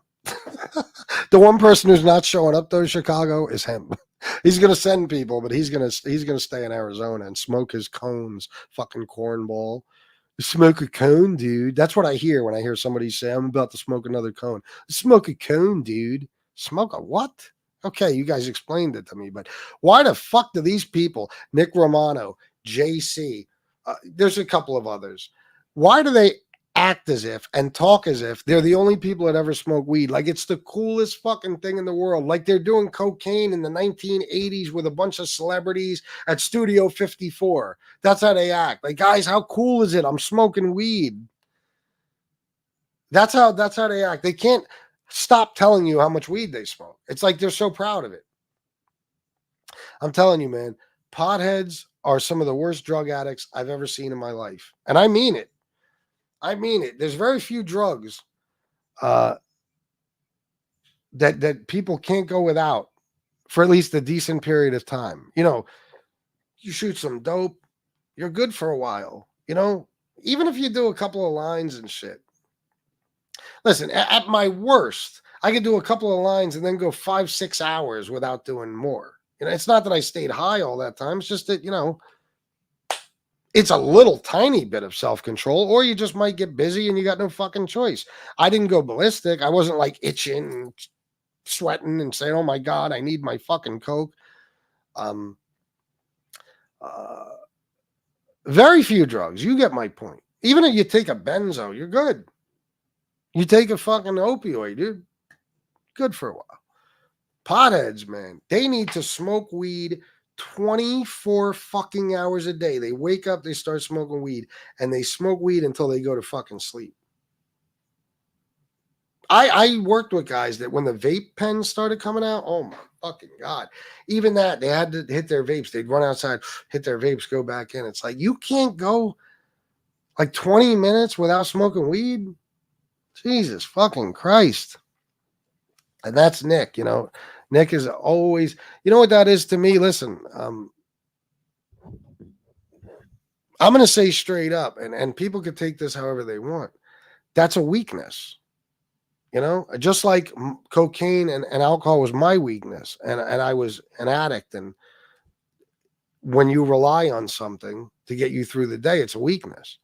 [SPEAKER 7] The one person who's not showing up though, Chicago, is him. He's gonna send people, but he's gonna stay in Arizona and smoke his cones. Fucking cornball. Smoke a cone, dude. That's what I hear when I hear somebody say, I'm about to smoke another cone. Smoke a cone, dude. Smoke a what? Okay, you guys explained it to me, but why the fuck do these people, Nick Romano, JC, there's a couple of others, why do they act as if and talk as if they're the only people that ever smoke weed? Like it's the coolest fucking thing in the world. Like they're doing cocaine in the 1980s with a bunch of celebrities at Studio 54. That's how they act. Like, guys, how cool is it? I'm smoking weed. That's how they act. They can't stop telling you how much weed they smoke. It's like they're so proud of it. I'm telling you, man, potheads are some of the worst drug addicts I've ever seen in my life. And I mean it. I mean it. There's very few drugs that people can't go without for at least a decent period of time. You know, you shoot some dope, you're good for a while. You know, even if you do a couple of lines and shit. Listen, at my worst, I could do a couple of lines and then go 5-6 hours without doing more. You know, it's not that I stayed high all that time. It's just that, you know, it's a little tiny bit of self-control, or you just might get busy and you got no fucking choice. I didn't go ballistic. I wasn't like itching and sweating and saying, oh my God, I need my fucking Coke. Very few drugs. You get my point. Even if you take a benzo, you're good. You take a fucking opioid, dude. Good for a while. Potheads, man, they need to smoke weed 24 fucking hours a day. They wake up, they start smoking weed, and they smoke weed until they go to fucking sleep. I worked with guys that when the vape pens started coming out, oh my fucking God. Even that, they had to hit their vapes. They'd run outside, hit their vapes, go back in. It's like, you can't go like 20 minutes without smoking weed? Jesus fucking Christ. And that's Nick, you know. Nick is always, you know what that is to me? Listen, I'm going to say straight up, and people could take this however they want. That's a weakness. You know, just like cocaine and alcohol was my weakness, and I was an addict. And when you rely on something to get you through the day, it's a weakness.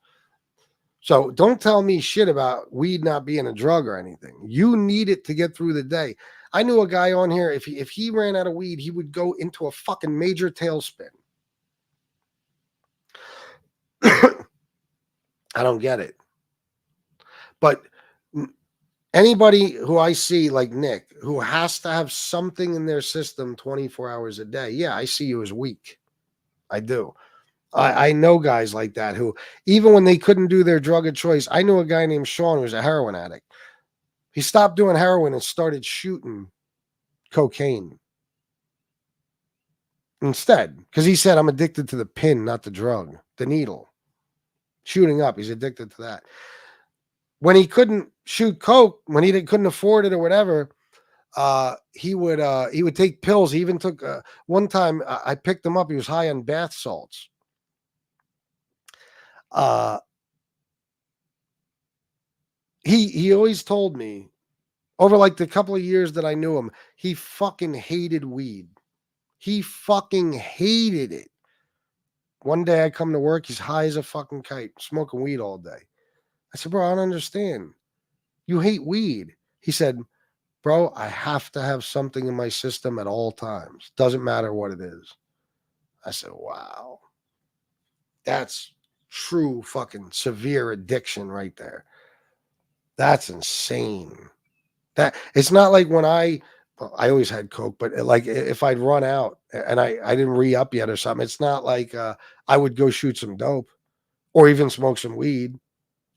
[SPEAKER 7] So don't tell me shit about weed not being a drug or anything. You need it to get through the day. I knew a guy on here, if he ran out of weed, he would go into a fucking major tailspin. I don't get it. But anybody who I see like Nick, who has to have something in their system 24 hours a day, yeah, I see you as weak. I do. I know guys like that who, even when they couldn't do their drug of choice, I knew a guy named Sean who was a heroin addict. He stopped doing heroin and started shooting cocaine instead, because he said, I'm addicted to the pin, not the drug, the needle. Shooting up, he's addicted to that. When he couldn't shoot coke, when he couldn't afford it or whatever, he would take pills. He even took one time I picked him up. He was high on bath salts. He always told me over like the couple of years that I knew him, he fucking hated weed. He fucking hated it. One day I come to work, he's high as a fucking kite, smoking weed all day. I said, bro, I don't understand. You hate weed. He said, bro, I have to have something in my system at all times. Doesn't matter what it is. I said, wow. That's true fucking severe addiction right there. That's insane. That it's not like when I always had coke, but like if I'd run out and I didn't re-up yet or something, it's not like I would go shoot some dope or even smoke some weed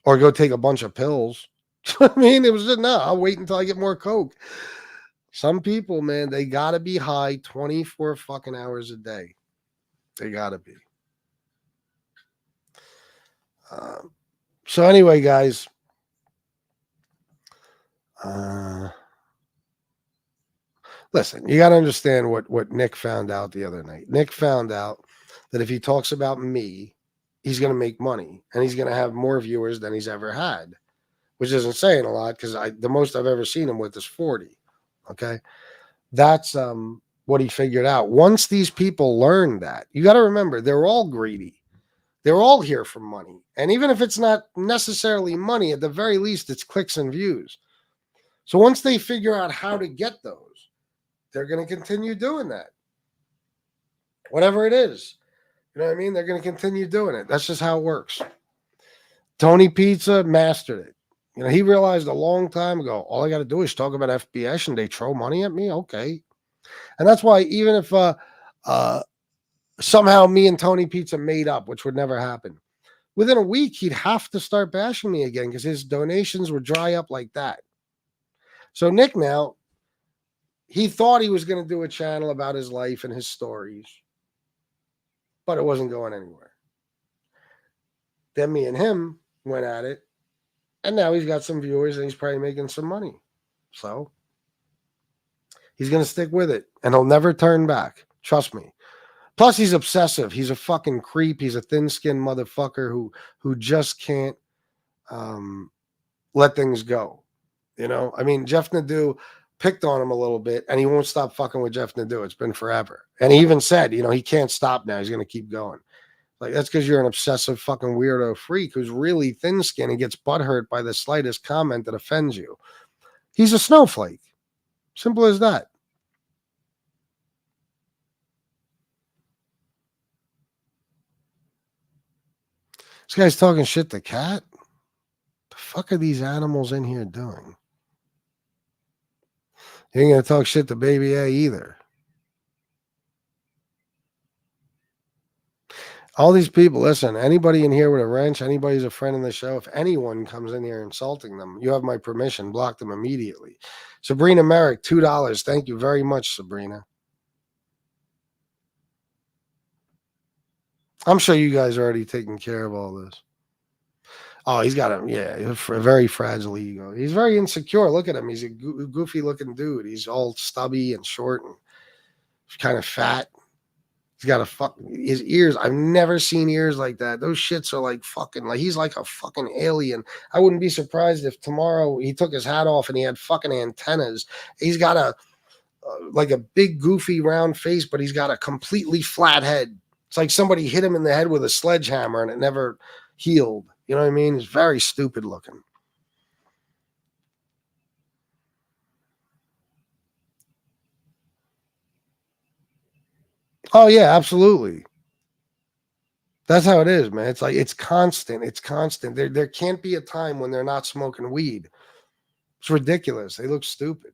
[SPEAKER 7] or go take a bunch of pills. I mean, it was just, no, I'll wait until I get more coke. Some people, man, they gotta be high 24 fucking hours a day. They gotta be. So anyway, guys, listen, you got to understand what Nick found out the other night. Nick found out that if he talks about me, he's going to make money and he's going to have more viewers than he's ever had, which isn't saying a lot because the most I've ever seen him with is 40. Okay. That's what he figured out. Once these people learn that, you got to remember, they're all greedy. They're all here for money. And even if it's not necessarily money, at the very least, it's clicks and views. So once they figure out how to get those, they're going to continue doing that. Whatever it is. You know what I mean? They're going to continue doing it. That's just how it works. Tony Pizza mastered it. You know, he realized a long time ago, all I got to do is talk about FBS and they throw money at me. Okay. And that's why even if somehow me and Tony Pizza made up, which would never happen, within a week, he'd have to start bashing me again because his donations would dry up like that. So Nick now, he thought he was going to do a channel about his life and his stories, but it wasn't going anywhere. Then me and him went at it, and now he's got some viewers and he's probably making some money. So he's going to stick with it, and he'll never turn back. Trust me. Plus, he's obsessive. He's a fucking creep. He's a thin-skinned motherfucker who just can't let things go. You know? I mean, Jeff Nadeau picked on him a little bit, and he won't stop fucking with Jeff Nadeau. It's been forever. And he even said, you know, he can't stop now. He's going to keep going. Like, that's because you're an obsessive fucking weirdo freak who's really thin-skinned and gets butthurt by the slightest comment that offends you. He's a snowflake. Simple as that. This guy's talking shit to Cat. The fuck are these animals in here doing? He ain't gonna talk shit to Baby A either. All these people, listen, anybody in here with a wrench, anybody's a friend in the show, if anyone comes in here insulting them, you have my permission, block them immediately. Sabrina Merrick, $2. Thank you very much, Sabrina. I'm sure you guys are already taking care of all this. Oh, he's got a very fragile ego. He's very insecure. Look at him. He's a goofy looking dude. He's all stubby and short and kind of fat. He's got his ears. I've never seen ears like that. Those shits are like fucking, like he's like a fucking alien. I wouldn't be surprised if tomorrow he took his hat off and he had fucking antennas. He's got like a big goofy round face, but he's got a completely flat head. It's like somebody hit him in the head with a sledgehammer and it never healed. You know what I mean? It's very stupid looking. Oh, yeah, absolutely. That's how it is, man. It's like, it's constant. It's constant. There can't be a time when they're not smoking weed. It's ridiculous. They look stupid.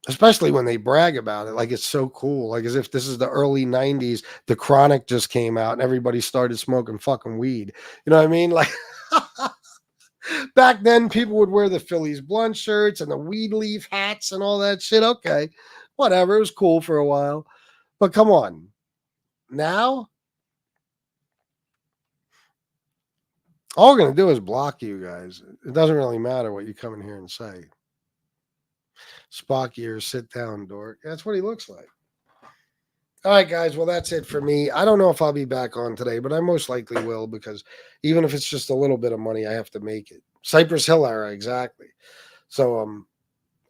[SPEAKER 7] Especially when they brag about it. Like, it's so cool. Like, as if this is the early 90s. The Chronic just came out and everybody started smoking fucking weed. You know what I mean? Like, back then, people would wear the Phillies blunt shirts and the weed leaf hats and all that shit. Okay, whatever. It was cool for a while. But come on. Now, all we're going to do is block you guys. It doesn't really matter what you come in here and say. Spock ears, sit down, dork. That's what he looks like. All right, guys. Well, that's it for me. I don't know if I'll be back on today, but I most likely will because even if it's just a little bit of money, I have to make it. Cypress Hill era, exactly. So,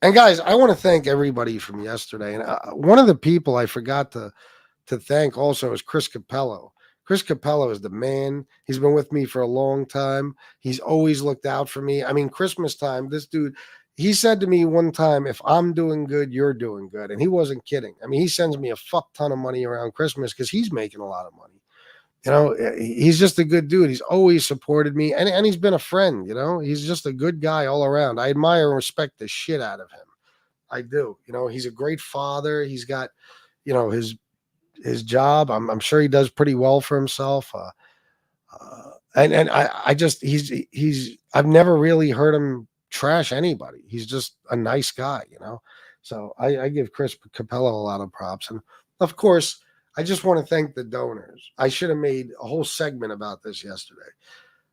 [SPEAKER 7] and guys, I want to thank everybody from yesterday. And one of the people I forgot to thank also is Chris Capello. Chris Capello is the man. He's been with me for a long time. He's always looked out for me. I mean, Christmas time, this dude, he said to me one time, if I'm doing good, you're doing good. And he wasn't kidding. I mean, he sends me a fuck ton of money around Christmas because he's making a lot of money. You know, he's just a good dude. He's always supported me. And he's been a friend, you know. He's just a good guy all around. I admire and respect the shit out of him. I do. You know, he's a great father. He's got, you know, his job. I'm sure he does pretty well for himself. And I just, I've never really heard him trash anybody. He's just a nice guy, you know? So I give Chris Capello a lot of props. And of course, I just want to thank the donors. I should have made a whole segment about this yesterday.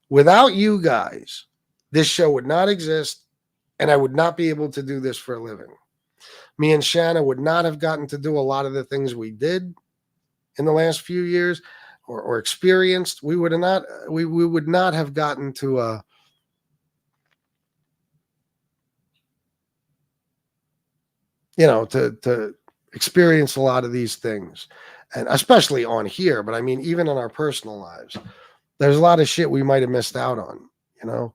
[SPEAKER 7] Without you guys, this show would not exist and I would not be able to do this for a living. Me and Shanna would not have gotten to do a lot of the things we did in the last few years or experienced. We would not have gotten to to experience a lot of these things, and especially on here. But I mean, even in our personal lives, there's a lot of shit we might have missed out on,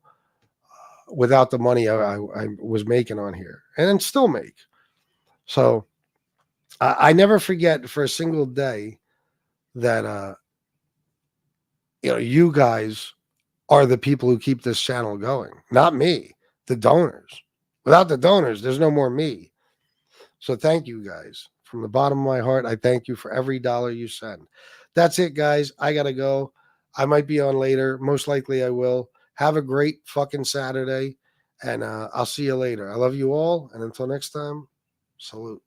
[SPEAKER 7] without the money I was making on here and still make. So I never forget for a single day that, you guys are the people who keep this channel going, not me, the donors. Without the donors, there's no more me. So thank you guys. From the bottom of my heart, I thank you for every dollar you send. That's it, guys. I got to go. I might be on later. Most likely I will. Have a great fucking Saturday, and I'll see you later. I love you all, and until next time, salute.